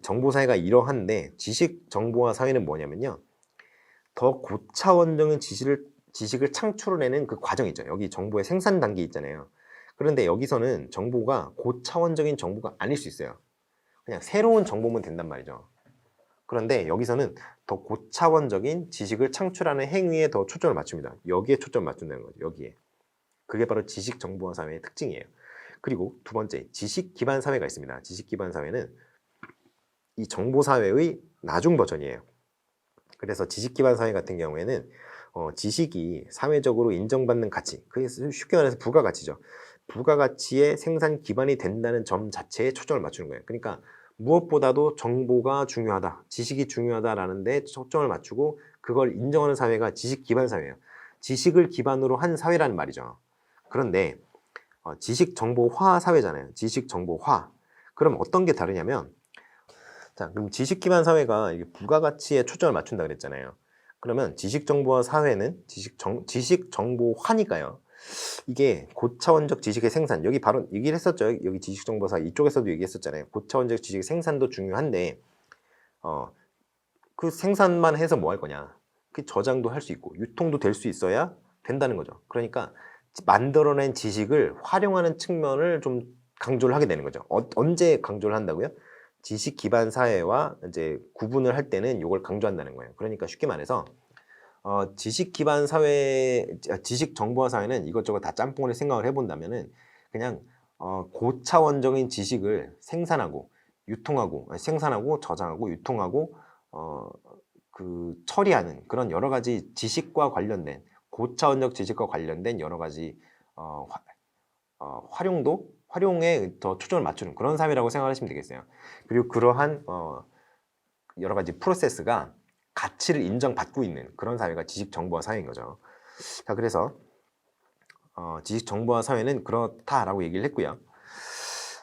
정보사회가 이러한데, 지식 정보화 사회는 뭐냐면요, 더 고차원적인 지식을 창출해내는 그 과정이죠. 여기 정보의 생산 단계 있잖아요. 그런데 여기서는 정보가 고차원적인 정보가 아닐 수 있어요. 그냥 새로운 정보면 된단 말이죠. 그런데 여기서는 더 고차원적인 지식을 창출하는 행위에 더 초점을 맞춥니다. 여기에 초점을 맞춘다는 거죠. 여기에. 그게 바로 지식 정보화 사회의 특징이에요. 그리고 두 번째, 지식 기반 사회가 있습니다. 지식 기반 사회는 이 정보 사회의 나중 버전이에요. 그래서 지식 기반 사회 같은 경우에는 지식이 사회적으로 인정받는 가치, 그게 쉽게 말해서 부가가치죠. 부가가치의 생산 기반이 된다는 점 자체에 초점을 맞추는 거예요. 그러니까 무엇보다도 정보가 중요하다, 지식이 중요하다라는 데 초점을 맞추고 그걸 인정하는 사회가 지식 기반 사회예요. 지식을 기반으로 한 사회라는 말이죠. 그런데 지식 정보화 사회잖아요. 지식 정보화. 그럼 어떤 게 다르냐면, 자, 그럼 지식 기반 사회가 부가가치에 초점을 맞춘다 그랬잖아요. 그러면 지식 정보화 사회는 지식 정보화니까요. 이게 고차원적 지식의 생산, 여기 바로 얘기를 했었죠. 여기 지식 정보사 이쪽에서도 얘기했었잖아요. 고차원적 지식의 생산도 중요한데, 그 생산만 해서 뭐 할 거냐? 그 저장도 할 수 있고 유통도 될 수 있어야 된다는 거죠. 그러니까 만들어낸 지식을 활용하는 측면을 좀 강조를 하게 되는 거죠. 언제 강조를 한다고요? 지식 기반 사회와 이제 구분을 할 때는 이걸 강조한다는 거예요. 그러니까 쉽게 말해서 지식 기반 사회, 지식 정보화 사회는 이것저것 다 짬뽕을 생각을 해본다면은 그냥 고차원적인 지식을 생산하고 유통하고 생산하고 저장하고 유통하고 처리하는 그런 여러 가지 지식과 관련된 고차원적 지식과 관련된 여러 가지 활용에 더 초점을 맞추는 그런 사회라고 생각하시면 되겠어요. 그리고 그러한 여러 가지 프로세스가 가치를 인정받고 있는 그런 사회가 지식정보화 사회인 거죠. 자, 그래서 지식정보화 사회는 그렇다라고 얘기를 했고요.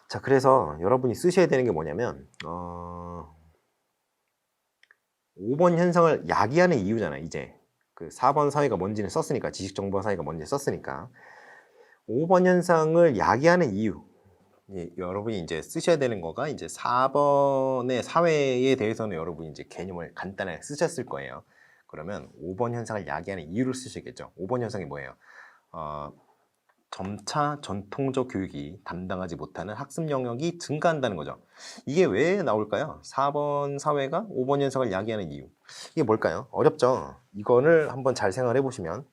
자, 그래서 여러분이 쓰셔야 되는 게 뭐냐면 5번 현상을 야기하는 이유잖아요. 이제 그 4번 사회가 뭔지는 썼으니까, 지식정보화 사회가 뭔지 썼으니까 5번 현상을 야기하는 이유, 여러분이 이제 쓰셔야 되는 거가 이제 4번의 사회에 대해서는 여러분이 이제 개념을 간단하게 쓰셨을 거예요. 그러면 5번 현상을 야기하는 이유를 쓰시겠죠. 5번 현상이 뭐예요? 점차 전통적 교육이 담당하지 못하는 학습 영역이 증가한다는 거죠. 이게 왜 나올까요? 4번 사회가 5번 현상을 야기하는 이유. 이게 뭘까요? 어렵죠? 이거를 한번 잘 생각을 해보시면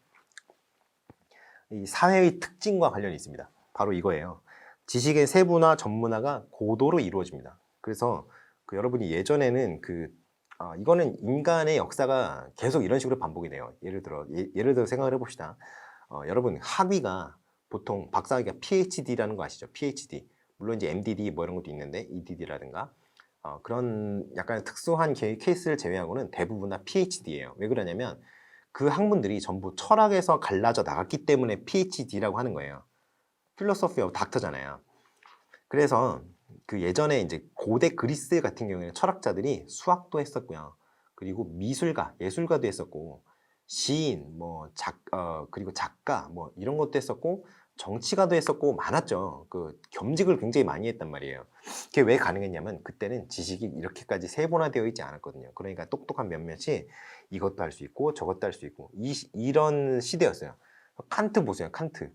이 사회의 특징과 관련이 있습니다. 바로 이거예요. 지식의 세분화, 전문화가 고도로 이루어집니다. 그래서 여러분이 예전에는 이거는 인간의 역사가 계속 이런 식으로 반복이 돼요. 예를 들어 생각을 해봅시다. 여러분 학위가 보통 박사학위가 PhD라는 거 아시죠? PhD. 물론 이제 MDD 뭐 이런 것도 있는데 EDD라든가 그런 약간 특수한 케이스를 제외하고는 대부분 다 PhD예요. 왜 그러냐면 그 학문들이 전부 철학에서 갈라져 나갔기 때문에 PhD라고 하는 거예요. 필로소피 오브 닥터잖아요. 그래서 그 예전에 이제 고대 그리스 같은 경우에는 철학자들이 수학도 했었고요. 그리고 미술가, 예술가도 했었고, 시인, 그리고 작가, 뭐 이런 것도 했었고, 정치가도 했었고 많았죠. 그 겸직을 굉장히 많이 했단 말이에요. 그게 왜 가능했냐면 그때는 지식이 이렇게까지 세분화되어 있지 않았거든요. 그러니까 똑똑한 몇몇이 이것도 할 수 있고 저것도 할 수 있고 이런 시대였어요. 칸트 보세요. 칸트.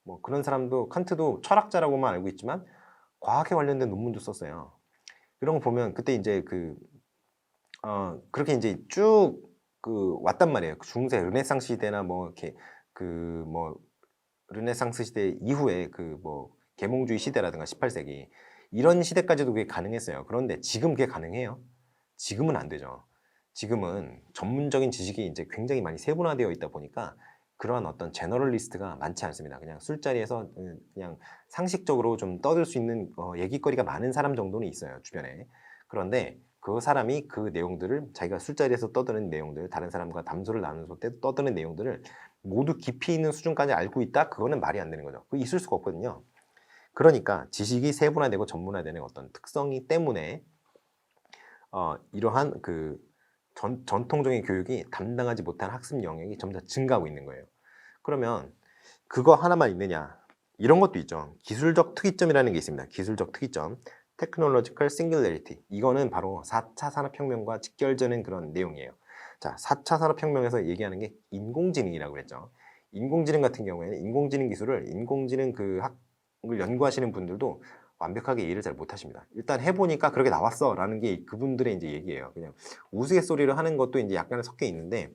뭐 그런 사람도 칸트도 철학자라고만 알고 있지만 과학에 관련된 논문도 썼어요. 이런 거 보면 그때 이제 그렇게 이제 쭉 왔단 말이에요. 중세 르네상스 시대나 뭐 이렇게 르네상스 시대 이후에 계몽주의 시대라든가 18세기 이런 시대까지도 그게 가능했어요. 그런데 지금 그게 가능해요? 지금은 안 되죠. 지금은 전문적인 지식이 이제 굉장히 많이 세분화되어 있다 보니까 그러한 어떤 제너럴리스트가 많지 않습니다. 그냥 술자리에서 그냥 상식적으로 좀 떠들 수 있는 얘기거리가 많은 사람 정도는 있어요, 주변에. 그런데 그 사람이 그 내용들을 자기가 술자리에서 떠드는 내용들, 다른 사람과 담소를 나누는 때 떠드는 내용들을 모두 깊이 있는 수준까지 알고 있다? 그거는 말이 안 되는 거죠. 그거 있을 수가 없거든요. 그러니까 지식이 세분화되고 전문화되는 어떤 특성이 때문에 이러한 전통적인 교육이 담당하지 못한 학습 영역이 점차 증가하고 있는 거예요. 그러면 그거 하나만 있느냐? 이런 것도 있죠. 기술적 특이점이라는 게 있습니다. 기술적 특이점. Technological Singularity. 이거는 바로 4차 산업혁명과 직결되는 그런 내용이에요. 자, 4차 산업혁명에서 얘기하는 게 인공지능이라고 그랬죠. 인공지능 같은 경우에는 인공지능 기술을 인공지능 학을 연구하시는 분들도 완벽하게 이해를 잘 못하십니다. 일단 해보니까 그렇게 나왔어라는 게 그분들의 이제 얘기예요. 그냥 우스갯소리를 하는 것도 이제 약간 섞여 있는데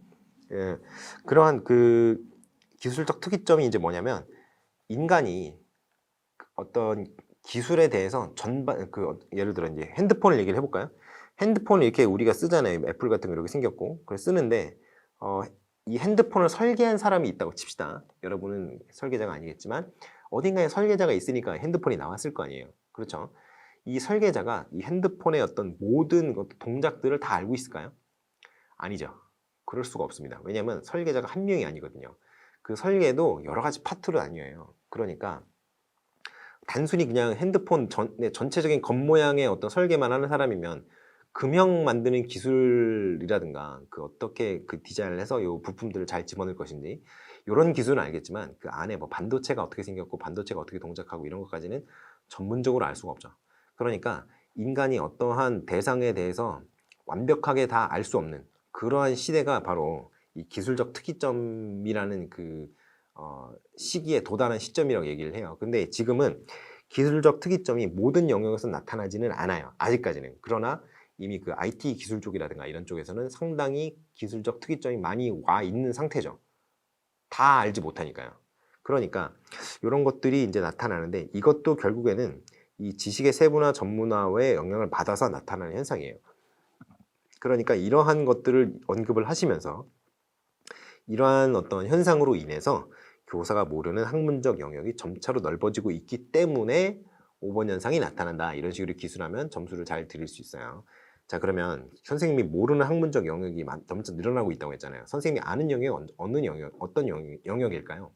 그러한 기술적 특이점이 이제 뭐냐면 인간이 어떤 기술에 대해서 전반 예를 들어 이제 핸드폰을 얘기를 해볼까요? 핸드폰을 이렇게 우리가 쓰잖아요. 애플 같은 거 이렇게 생겼고 그걸 쓰는데 이 핸드폰을 설계한 사람이 있다고 칩시다. 여러분은 설계자가 아니겠지만 어딘가에 설계자가 있으니까 핸드폰이 나왔을 거 아니에요. 그렇죠? 이 설계자가 이 핸드폰의 어떤 모든 동작들을 다 알고 있을까요? 아니죠. 그럴 수가 없습니다. 왜냐하면 설계자가 한 명이 아니거든요. 그 설계도 여러 가지 파트로 나뉘어요. 그러니까 단순히 그냥 핸드폰 전체적인 겉모양의 어떤 설계만 하는 사람이면 금형 만드는 기술이라든가 어떻게 디자인을 해서 요 부품들을 잘 집어넣을 것인지 이런 기술은 알겠지만 그 안에 뭐 반도체가 어떻게 생겼고 반도체가 어떻게 동작하고 이런 것까지는 전문적으로 알 수가 없죠. 그러니까 인간이 어떠한 대상에 대해서 완벽하게 다 알 수 없는 그러한 시대가 바로 이 기술적 특이점이라는 시기에 도달한 시점이라고 얘기를 해요. 근데 지금은 기술적 특이점이 모든 영역에서 나타나지는 않아요. 아직까지는. 그러나 이미 그 IT 기술 쪽이라든가 이런 쪽에서는 상당히 기술적 특이점이 많이 와 있는 상태죠. 다 알지 못하니까요. 그러니까 이런 것들이 이제 나타나는데 이것도 결국에는 이 지식의 세분화 전문화의 영향을 받아서 나타나는 현상이에요. 그러니까 이러한 것들을 언급을 하시면서 이러한 어떤 현상으로 인해서 교사가 모르는 학문적 영역이 점차로 넓어지고 있기 때문에 5번 현상이 나타난다. 이런 식으로 기술하면 점수를 잘 드릴 수 있어요. 자, 그러면 선생님이 모르는 학문적 영역이 점차 늘어나고 있다고 했잖아요. 선생님이 아는 영역이 어느 영역, 어떤 영역일까요?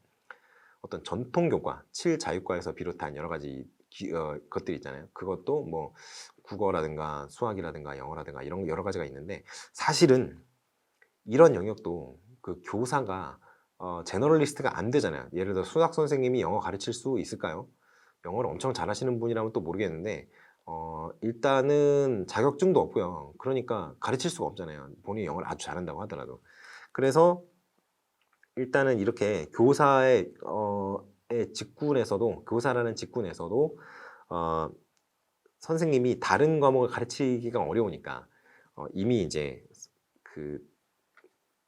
어떤 전통 교과, 7자유과에서 비롯한 여러 가지 것들이 있잖아요. 그것도 뭐 국어라든가 수학이라든가 영어라든가 이런 여러 가지가 있는데 사실은 이런 영역도 그 교사가 제너럴리스트가 안 되잖아요. 예를 들어 수학 선생님이 영어 가르칠 수 있을까요? 영어를 엄청 잘하시는 분이라면 또 모르겠는데 일단은 자격증도 없고요. 그러니까 가르칠 수가 없잖아요. 본인이 영어를 아주 잘한다고 하더라도. 그래서 일단은 이렇게 교사의 직군에서도 교사라는 직군에서도 선생님이 다른 과목을 가르치기가 어려우니까 이미 이제 그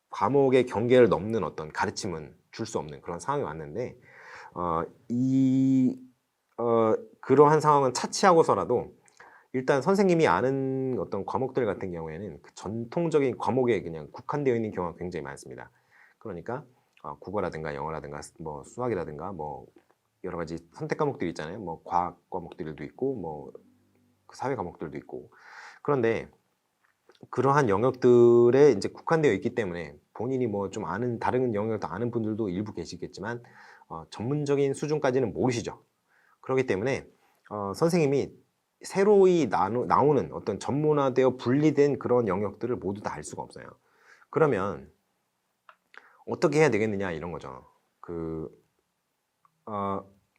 과목의 경계를 넘는 어떤 가르침은 줄 수 없는 그런 상황이 왔는데 그러한 상황은 차치하고서라도 일단 선생님이 아는 어떤 과목들 같은 경우에는 그 전통적인 과목에 그냥 국한되어 있는 경우가 굉장히 많습니다. 그러니까 국어라든가 영어라든가 뭐 수학이라든가 뭐 여러 가지 선택 과목들이 있잖아요. 뭐 과학 과목들도 있고 뭐 사회 과목들도 있고. 그런데 그러한 영역들에 이제 국한되어 있기 때문에 본인이 뭐 좀 아는 다른 영역도 아는 분들도 일부 계시겠지만 전문적인 수준까지는 모르시죠. 그렇기 때문에 선생님이 새로이 나오는 어떤 전문화되어 분리된 그런 영역들을 모두 다 알 수가 없어요. 그러면 어떻게 해야 되겠느냐 이런 거죠.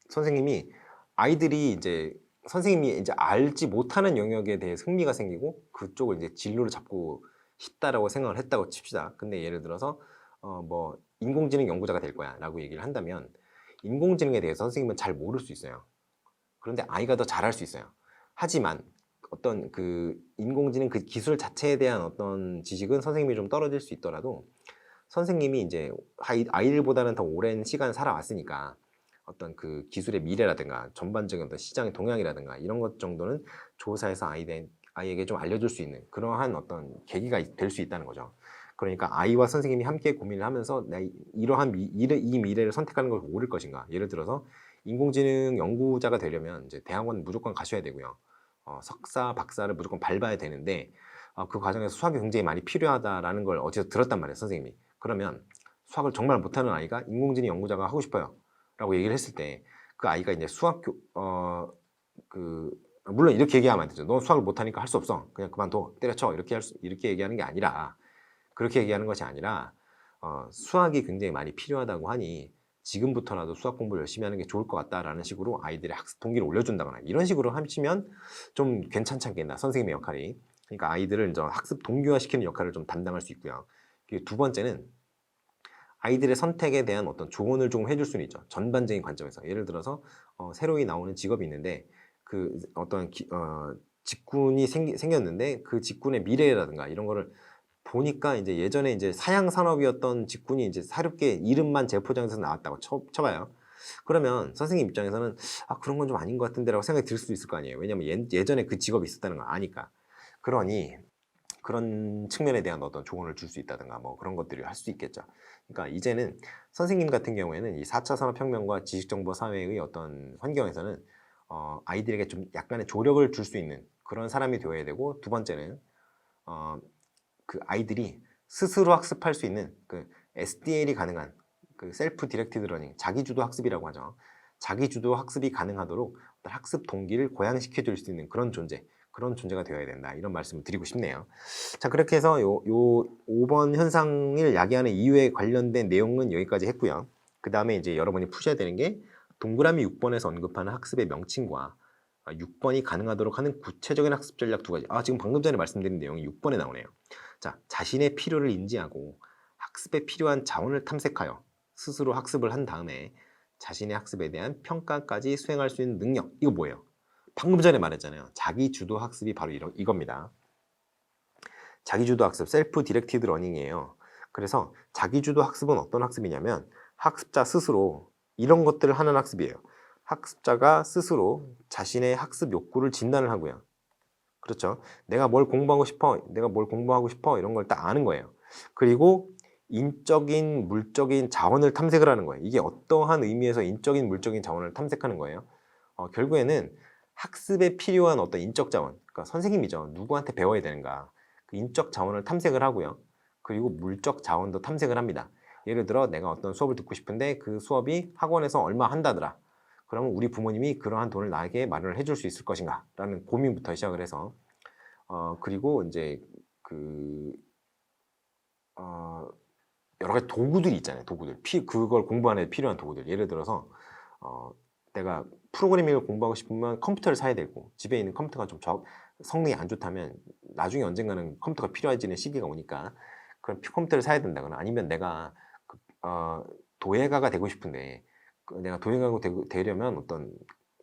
선생님이 아이들이 이제 선생님이 이제 알지 못하는 영역에 대해 흥미가 생기고 그쪽을 이제 진로를 잡고 싶다라고 생각을 했다고 칩시다. 근데 예를 들어서 뭐 인공지능 연구자가 될 거야 라고 얘기를 한다면 인공지능에 대해서 선생님은 잘 모를 수 있어요. 그런데 아이가 더 잘할 수 있어요. 하지만 어떤 그 인공지능 그 기술 자체에 대한 어떤 지식은 선생님이 좀 떨어질 수 있더라도 선생님이 이제 아이들보다는 더 오랜 시간 살아왔으니까 어떤 그 기술의 미래라든가 전반적인 어떤 시장의 동향이라든가 이런 것 정도는 조사해서 아이에게 좀 알려줄 수 있는 그러한 어떤 계기가 될 수 있다는 거죠. 그러니까 아이와 선생님이 함께 고민을 하면서 이러한 이 미래를 선택하는 걸 고를 것인가. 예를 들어서 인공지능 연구자가 되려면 이제 대학원 무조건 가셔야 되고요. 석사, 박사를 무조건 밟아야 되는데 그 과정에서 수학이 굉장히 많이 필요하다라는 걸 어디서 들었단 말이에요, 선생님이. 그러면 수학을 정말 못하는 아이가 인공지능 연구자가 하고 싶어요 라고 얘기를 했을 때 그 아이가 이제 물론 이렇게 얘기하면 안 되죠. 너 수학을 못하니까 할 수 없어. 그냥 그만둬. 때려쳐. 이렇게 얘기하는 게 아니라 그렇게 얘기하는 것이 아니라 수학이 굉장히 많이 필요하다고 하니 지금부터라도 수학 공부를 열심히 하는 게 좋을 것 같다라는 식으로 아이들의 학습 동기를 올려준다거나 이런 식으로 하시면 좀 괜찮지 않겠나, 선생님의 역할이. 그러니까 아이들을 이제 학습 동기화시키는 역할을 좀 담당할 수 있고요. 그리고 두 번째는 아이들의 선택에 대한 어떤 조언을 좀 해줄 수는 있죠. 전반적인 관점에서. 예를 들어서 새로이 나오는 직업이 있는데 그 어떤 직군이 생겼는데 그 직군의 미래라든가 이런 거를 보니까 이제 예전에 이제 사양 산업이었던 직군이 이제 새롭게 이름만 재포장해서 나왔다고 쳐봐요. 그러면 선생님 입장에서는 그런 건 좀 아닌 것 같은데라고 생각이 들 수도 있을 거 아니에요. 왜냐면 예전에 그 직업이 있었다는 걸 아니까. 그러니 그런 측면에 대한 어떤 조언을 줄 수 있다든가 뭐 그런 것들을 할 수 있겠죠. 그러니까 이제는 선생님 같은 경우에는 이 4차 산업혁명과 지식정보 사회의 어떤 환경에서는 아이들에게 좀 약간의 조력을 줄 수 있는 그런 사람이 되어야 되고, 두 번째는 그 아이들이 스스로 학습할 수 있는 그 SDL이 가능한 그 셀프 디렉티드 러닝, 자기주도 학습이라고 하죠. 자기주도 학습이 가능하도록 학습 동기를 고양시켜 줄 수 있는 그런 존재가 되어야 된다. 이런 말씀을 드리고 싶네요. 자, 그렇게 해서 요 5번 현상을 야기하는 이유에 관련된 내용은 여기까지 했고요. 그 다음에 이제 여러분이 푸셔야 되는 게 동그라미 6번에서 언급하는 학습의 명칭과 6번이 가능하도록 하는 구체적인 학습 전략 두 가지. 지금 방금 전에 말씀드린 내용이 6번에 나오네요. 자, 자신의 필요를 인지하고 학습에 필요한 자원을 탐색하여 스스로 학습을 한 다음에 자신의 학습에 대한 평가까지 수행할 수 있는 능력. 이거 뭐예요? 방금 전에 말했잖아요. 자기 주도 학습이 바로 이겁니다. 자기주도 학습, 셀프 디렉티드 러닝이에요. 그래서 자기주도 학습은 어떤 학습이냐면 학습자 스스로 이런 것들을 하는 학습이에요. 학습자가 스스로 자신의 학습 욕구를 진단을 하고요. 그렇죠. 내가 뭘 공부하고 싶어, 내가 뭘 공부하고 싶어 이런 걸 딱 아는 거예요. 그리고 인적인, 물적인 자원을 탐색을 하는 거예요. 이게 어떠한 의미에서 인적인, 물적인 자원을 탐색하는 거예요. 결국에는 학습에 필요한 어떤 인적 자원, 그러니까 선생님이죠. 누구한테 배워야 되는가. 그 인적 자원을 탐색을 하고요. 그리고 물적 자원도 탐색을 합니다. 예를 들어 내가 어떤 수업을 듣고 싶은데 그 수업이 학원에서 얼마 한다더라. 그러면 우리 부모님이 그러한 돈을 나에게 마련을 해줄 수 있을 것인가 라는 고민부터 시작을 해서 그리고 이제 그 여러 가지 도구들이 있잖아요. 도구들. 그걸 공부하는 데 필요한 도구들. 예를 들어서 내가 프로그래밍을 공부하고 싶으면 컴퓨터를 사야 되고 집에 있는 컴퓨터가 좀 성능이 안 좋다면 나중에 언젠가는 컴퓨터가 필요해지는 시기가 오니까 그럼 컴퓨터를 사야 된다거나 아니면 내가 도예가가 되고 싶은데 내가 도예가가 되려면 어떤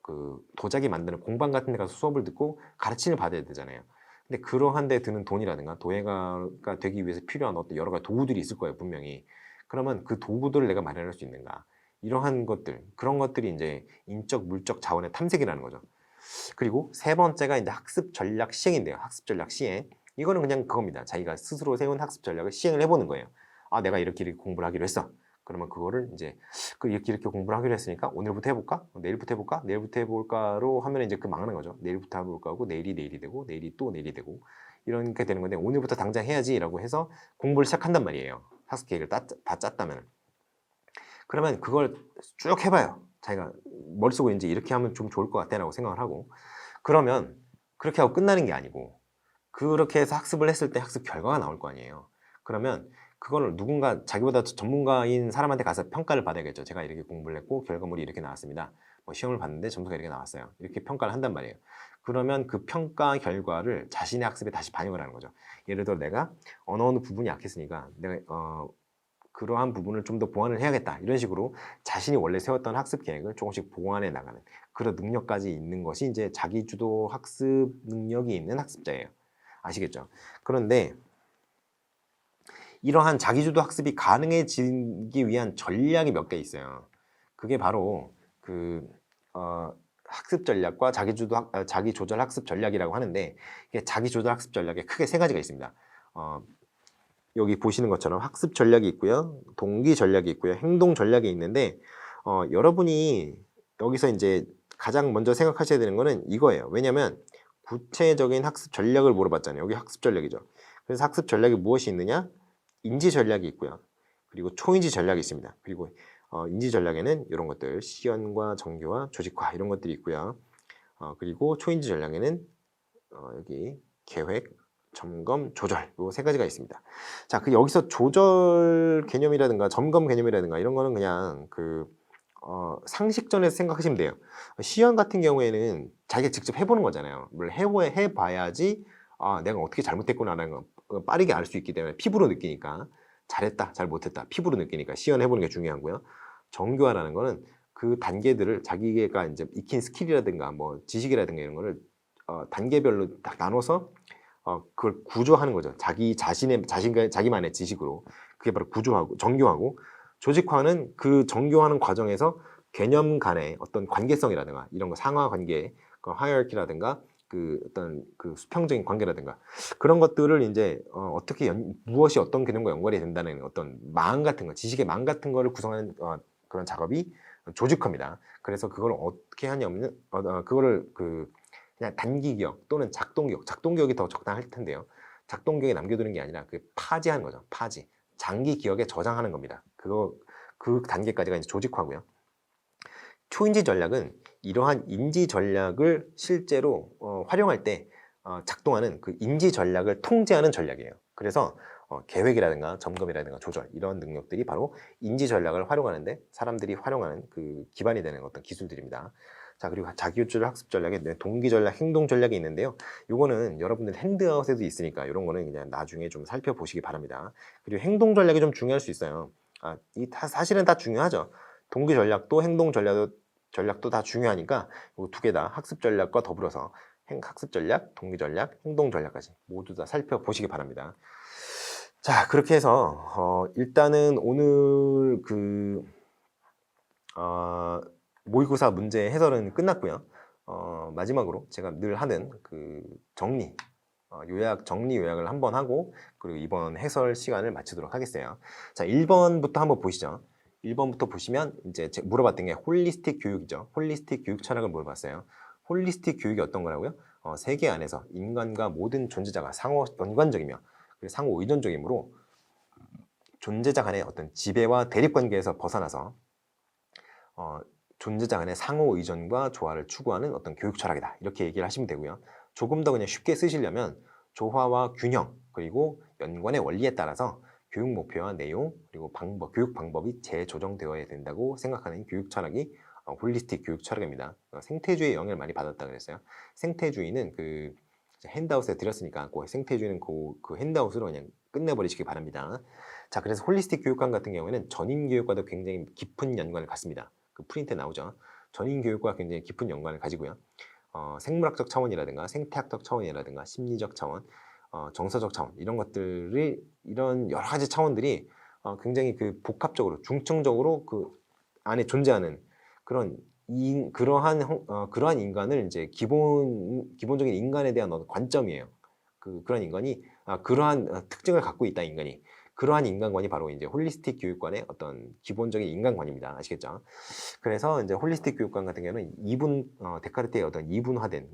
그 도자기 만드는 공방 같은 데 가서 수업을 듣고 가르침을 받아야 되잖아요. 근데 그러한 데 드는 돈이라든가 도예가가 되기 위해서 필요한 어떤 여러 가지 도구들이 있을 거예요, 분명히. 그러면 그 도구들을 내가 마련할 수 있는가? 이러한 것들, 그런 것들이 이제 인적, 물적 자원의 탐색이라는 거죠. 그리고 세 번째가 이제 학습 전략 시행인데요. 학습 전략 시행. 이거는 그냥 그겁니다. 자기가 스스로 세운 학습 전략을 시행을 해보는 거예요. 내가 이렇게 공부를 하기로 했어. 그러면 그거를 이제 이렇게 공부를 하기로 했으니까 오늘부터 해볼까? 내일부터 해볼까? 내일부터 해볼까로 하면 이제 막는 거죠. 내일부터 해볼까 하고 내일이 되고 내일이 또 내일이 되고 이렇게 되는 건데 오늘부터 당장 해야지라고 해서 공부를 시작한단 말이에요. 학습 계획을 다 짰다면. 그러면 그걸 쭉 해봐요. 자기가 머릿속에 이제 이렇게 하면 좀 좋을 것 같다라고 생각을 하고 그러면 그렇게 하고 끝나는 게 아니고 그렇게 해서 학습을 했을 때 학습 결과가 나올 거 아니에요. 그러면 그거를 누군가 자기보다 전문가인 사람한테 가서 평가를 받아야겠죠. 제가 이렇게 공부를 했고 결과물이 이렇게 나왔습니다. 시험을 봤는데 점수가 이렇게 나왔어요. 이렇게 평가를 한단 말이에요. 그러면 그 평가 결과를 자신의 학습에 다시 반영을 하는 거죠. 예를 들어 내가 어느 부분이 약했으니까 내가 그러한 부분을 좀 더 보완을 해야겠다. 이런 식으로 자신이 원래 세웠던 학습 계획을 조금씩 보완해 나가는 그런 능력까지 있는 것이 이제 자기주도 학습 능력이 있는 학습자예요. 아시겠죠? 그런데 이러한 자기주도 학습이 가능해지기 위한 전략이 몇 개 있어요. 그게 바로 학습 전략과 자기조절 학습 전략이라고 하는데 이게 자기조절 학습 전략에 크게 세 가지가 있습니다. 여기 보시는 것처럼 학습 전략이 있고요, 동기 전략이 있고요, 행동 전략이 있는데 여러분이 여기서 이제 가장 먼저 생각하셔야 되는 거는 이거예요. 왜냐하면 구체적인 학습 전략을 물어봤잖아요. 여기 학습 전략이죠. 그래서 학습 전략이 무엇이 있느냐? 인지 전략이 있고요. 그리고 초인지 전략이 있습니다. 그리고 인지 전략에는 이런 것들, 시연과 정교와 조직화 이런 것들이 있고요. 그리고 초인지 전략에는 여기 계획, 점검, 조절 이 세 가지가 있습니다. 자, 여기서 조절 개념이라든가 점검 개념이라든가 이런 거는 그냥 상식전에서 생각하시면 돼요. 시연 같은 경우에는 자기가 직접 해보는 거잖아요. 물론 해봐야지 내가 어떻게 잘못했구나라는 거 빠르게 알 수 있기 때문에 피부로 느끼니까 잘했다, 잘 못했다 피부로 느끼니까 시연해보는 게 중요하고요. 정교화라는 거는 그 단계들을 자기가 이제 익힌 스킬이라든가 뭐 지식이라든가 이런 거를 단계별로 딱 나눠서 그걸 구조하는 거죠. 자기만의 지식으로. 그게 바로 구조하고 정교하고, 조직화는 그 정교하는 과정에서 개념 간의 어떤 관계성이라든가 이런 거, 상하 관계, 하이어키라든가 어떤 수평적인 관계라든가 그런 것들을 이제 어떻게 무엇이 어떤 개념과 연관이 된다는 어떤 망 같은 거, 지식의 망 같은 거를 구성하는 그런 작업이 조직화입니다. 그래서 그걸 어떻게 하냐면 그거를 그냥 단기 기억 또는 작동 기억이 더 적당할 텐데요. 작동 기억에 남겨두는 게 아니라 파지하는 거죠. 파지. 장기 기억에 저장하는 겁니다. 그 단계까지가 이제 조직화고요. 초인지 전략은 이러한 인지 전략을 실제로 활용할 때 작동하는 그 인지 전략을 통제하는 전략이에요. 그래서 계획이라든가 점검이라든가 조절 이런 능력들이 바로 인지 전략을 활용하는데 사람들이 활용하는 그 기반이 되는 어떤 기술들입니다. 자, 그리고 자기조절 학습 전략에 동기 전략, 행동 전략이 있는데요. 요거는 여러분들 핸드아웃에도 있으니까 이런 거는 그냥 나중에 좀 살펴보시기 바랍니다. 그리고 행동 전략이 좀 중요할 수 있어요. 사실은 다 중요하죠. 동기 전략도 행동 전략도 다 중요하니까 이 두 개 다 학습 전략과 더불어서 학습 전략, 동기 전략, 행동 전략까지 모두 다 살펴보시기 바랍니다. 자, 그렇게 해서 일단은 오늘 모의고사 문제 해설은 끝났고요. 마지막으로 제가 늘 하는 정리, 요약, 정리 요약을 한번 하고 그리고 이번 해설 시간을 마치도록 하겠어요. 자, 1번부터 한번 보시죠. 1번부터 보시면 이제 제가 물어봤던 게 홀리스틱 교육이죠. 홀리스틱 교육 철학을 물어봤어요. 홀리스틱 교육이 어떤 거라고요? 세계 안에서 인간과 모든 존재자가 상호 연관적이며 그리고 상호 의존적이므로 존재자 간의 어떤 지배와 대립 관계에서 벗어나서 존재자 간의 상호 의존과 조화를 추구하는 어떤 교육 철학이다. 이렇게 얘기를 하시면 되고요. 조금 더 그냥 쉽게 쓰시려면 조화와 균형 그리고 연관의 원리에 따라서 교육 목표와 내용 그리고 교육 방법이 재조정되어야 된다고 생각하는 교육 철학이 홀리스틱 교육 철학입니다. 생태주의 영향을 많이 받았다 그랬어요. 생태주의는 핸드아웃에 드렸으니까 그 생태주의는 그 핸드아웃으로 그냥 끝내버리시기 바랍니다. 자, 그래서 홀리스틱 교육관 같은 경우에는 전인 교육과도 굉장히 깊은 연관을 갖습니다. 그 프린트에 나오죠. 전인 교육과 굉장히 깊은 연관을 가지고요. 생물학적 차원이라든가 생태학적 차원이라든가 심리적 차원, 정서적 차원 이런 것들이 이런 여러 가지 차원들이 굉장히 복합적으로 중층적으로 그 안에 존재하는 그러한 인간을 이제 기본적인 인간에 대한 어떤 관점이에요. 그런 인간이 그러한 특징을 갖고 있다 인간이. 그러한 인간관이 바로 이제 홀리스틱 교육관의 어떤 기본적인 인간관입니다. 아시겠죠? 그래서 이제 홀리스틱 교육관 같은 경우는 데카르트의 어떤 이분화된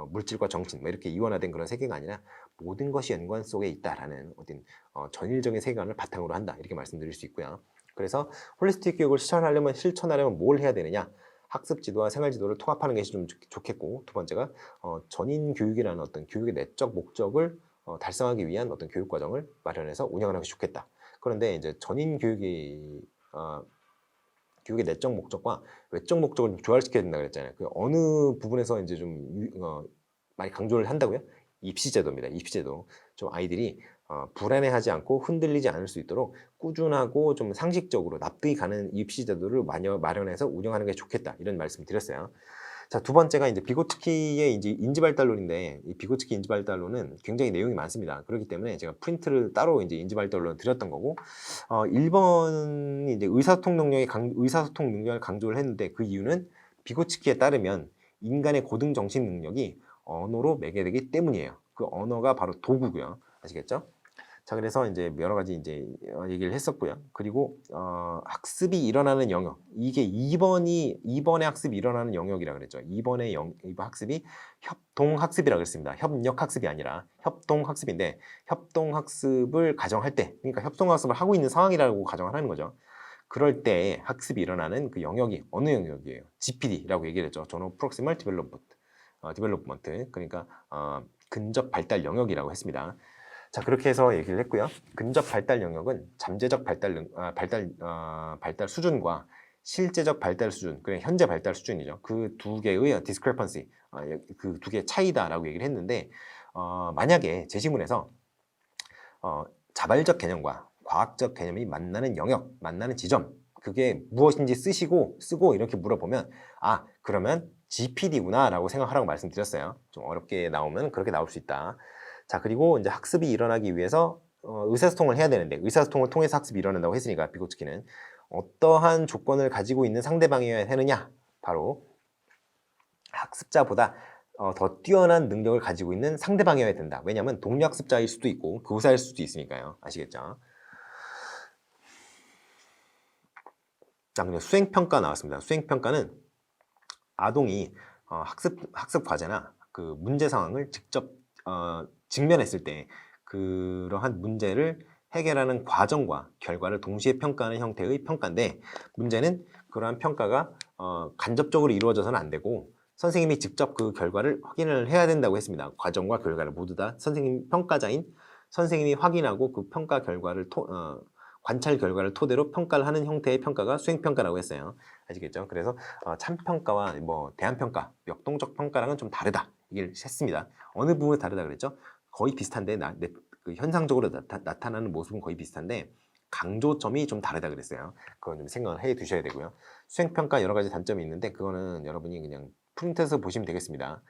물질과 정신 이렇게 이원화된 그런 세계가 아니라 모든 것이 연관 속에 있다라는 어떤 전일적인 세계관을 바탕으로 한다 이렇게 말씀드릴 수 있고요. 그래서 홀리스틱 교육을 실천하려면 뭘 해야 되느냐? 학습 지도와 생활 지도를 통합하는 것이 좀 좋겠고, 두 번째가 전인 교육이라는 어떤 교육의 내적 목적을 달성하기 위한 어떤 교육 과정을 마련해서 운영하는 것이 좋겠다. 그런데 이제 전인 교육의 내적 목적과 외적 목적을 좀 조화시켜야 된다 그랬잖아요. 어느 부분에서 이제 좀 많이 강조를 한다고요? 입시제도입니다. 입시제도. 좀 아이들이 불안해하지 않고 흔들리지 않을 수 있도록 꾸준하고 좀 상식적으로 납득이 가는 입시제도를 마련해서 운영하는 게 좋겠다. 이런 말씀 드렸어요. 자, 두 번째가 이제 비고츠키의 이제 인지발달론인데, 이 비고츠키 인지발달론은 굉장히 내용이 많습니다. 그렇기 때문에 제가 프린트를 따로 이제 인지발달론을 드렸던 거고, 1번이 이제 의사소통 능력을 강조를 했는데 그 이유는 비고츠키에 따르면 인간의 고등 정신 능력이 언어로 매개되기 때문이에요. 그 언어가 바로 도구고요. 아시겠죠? 자, 그래서 이제 여러 가지 이제 얘기를 했었고요. 그리고 학습이 일어나는 영역. 이게 2번의 학습이 일어나는 영역이라 그랬죠. 2번의 학습이 협동학습이라 그랬습니다. 협력학습이 아니라 협동학습인데 협동학습을 가정할 때, 그러니까 협동학습을 하고 있는 상황이라고 가정을 하는 거죠. 그럴 때 학습이 일어나는 그 영역이 어느 영역이에요? GPD라고 얘기를 했죠. Zone of Proximal Development. 그러니까 근접 발달 영역이라고 했습니다. 자, 그렇게 해서 얘기를 했고요. 근접 발달 영역은 잠재적 발달 수준과 실제적 발달 수준, 그냥 현재 발달 수준이죠. 그 두 개의 discrepancy, 그 두 개의 차이다라고 얘기를 했는데, 만약에 제시문에서 자발적 개념과 과학적 개념이 만나는 영역, 만나는 지점, 그게 무엇인지 쓰고 이렇게 물어보면 그러면 GPD구나 라고 생각하라고 말씀드렸어요. 좀 어렵게 나오면 그렇게 나올 수 있다. 자, 그리고 이제 학습이 일어나기 위해서 의사소통을 해야 되는데, 의사소통을 통해서 학습이 일어난다고 했으니까 비고츠키는 어떠한 조건을 가지고 있는 상대방이어야 하느냐? 바로 학습자보다 더 뛰어난 능력을 가지고 있는 상대방이어야 된다. 왜냐하면 동료 학습자일 수도 있고 교사일 수도 있으니까요. 아시겠죠? 자, 그냥 수행평가 나왔습니다. 수행평가는 아동이 학습 과제나 그 문제 상황을 직접 직면했을 때 그러한 문제를 해결하는 과정과 결과를 동시에 평가하는 형태의 평가인데, 문제는 그러한 평가가 간접적으로 이루어져서는 안 되고 선생님이 직접 그 결과를 확인을 해야 된다고 했습니다. 과정과 결과를 모두 다 평가자인 선생님이 확인하고 그 평가 결과를 관찰 결과를 토대로 평가를 하는 형태의 평가가 수행평가라고 했어요. 아시겠죠? 그래서 참평가와 대안평가, 역동적 평가랑은 좀 다르다 얘기를 했습니다. 어느 부분이 다르다 그랬죠? 거의 비슷한데 현상적으로 나타나는 모습은 거의 비슷한데 강조점이 좀 다르다 그랬어요. 그건 좀 생각을 해 두셔야 되고요. 수행평가 여러 가지 단점이 있는데 그거는 여러분이 그냥 프린트해서 보시면 되겠습니다.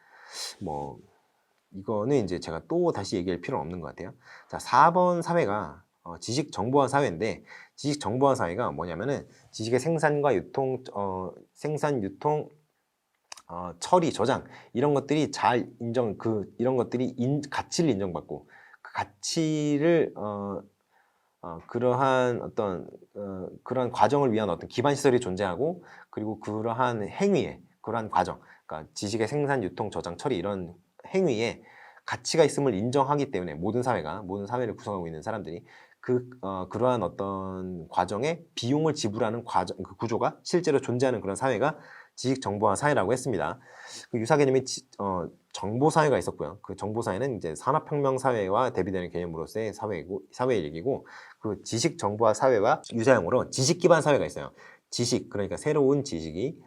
뭐 이거는 이제 제가 또 다시 얘기할 필요는 없는 것 같아요. 자, 4번 사회가 지식 정보화 사회인데, 지식 정보화 사회가 뭐냐면은 지식의 생산과 유통, 생산, 유통, 처리, 저장 이런 것들이 잘 인정, 이런 것들이 가치를 인정받고 그 가치를 그러한 어떤 그러한 과정을 위한 어떤 기반 시설이 존재하고, 그리고 그러한 행위에, 그러한 과정, 그러니까 지식의 생산, 유통, 저장, 처리 이런 행위에 가치가 있음을 인정하기 때문에 모든 사회를 구성하고 있는 사람들이 그러한 어떤 과정에 비용을 지불하는 과정, 그 구조가 실제로 존재하는 그런 사회가 지식정보화 사회라고 했습니다. 그 유사 개념이 정보 사회가 있었고요. 그 정보 사회는 이제 산업혁명 사회와 대비되는 개념으로서의 사회의 얘기고, 그 지식정보화 사회와 유사형으로 지식 기반 사회가 있어요. 지식, 그러니까 새로운 지식이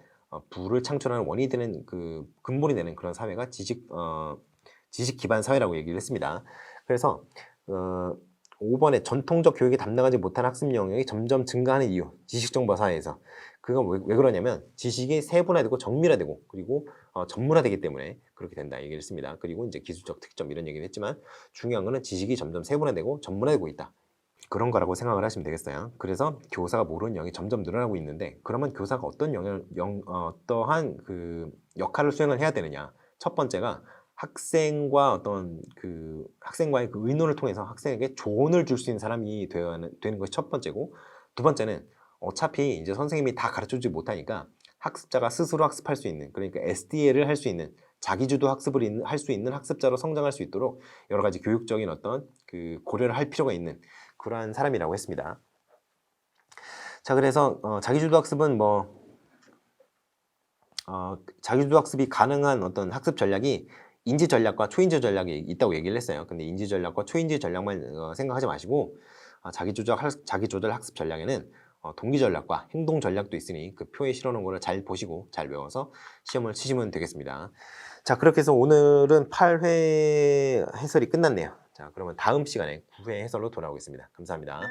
부를 창출하는 원인이 되는 그 근본이 되는 그런 사회가 지식 기반 사회라고 얘기를 했습니다. 그래서 5번에 전통적 교육이 담당하지 못한 학습 영역이 점점 증가하는 이유, 지식정보 사회에서. 그건 왜 그러냐면 지식이 세분화되고 정밀화되고 그리고 전문화되기 때문에 그렇게 된다 얘기를 했습니다. 그리고 이제 기술적 특점 이런 얘기를 했지만, 중요한 거는 지식이 점점 세분화되고 전문화되고 있다, 그런 거라고 생각을 하시면 되겠어요. 그래서 교사가 모르는 영역이 점점 늘어나고 있는데, 그러면 교사가 어떠한 그 역할을 수행을 해야 되느냐. 첫 번째가 학생과의 그 의논을 통해서 학생에게 조언을 줄 수 있는 사람이 되는 것이 첫 번째고, 두 번째는 어차피 이제 선생님이 다 가르쳐주지 못하니까 학습자가 스스로 학습할 수 있는, 그러니까 SDL을 할 수 있는, 자기주도 학습을 할 수 있는 학습자로 성장할 수 있도록 여러 가지 교육적인 어떤 그 고려를 할 필요가 있는 그러한 사람이라고 했습니다. 자, 그래서 자기주도 학습은 자기주도 학습이 가능한 어떤 학습 전략이 인지 전략과 초인지 전략이 있다고 얘기를 했어요. 근데 인지 전략과 초인지 전략만 생각하지 마시고, 자기조절 학습 전략에는 동기 전략과 행동 전략도 있으니 그 표에 실어놓은 거를 잘 보시고 잘 외워서 시험을 치시면 되겠습니다. 자, 그렇게 해서 오늘은 8회 해설이 끝났네요. 자, 그러면 다음 시간에 9회 해설로 돌아오겠습니다. 감사합니다.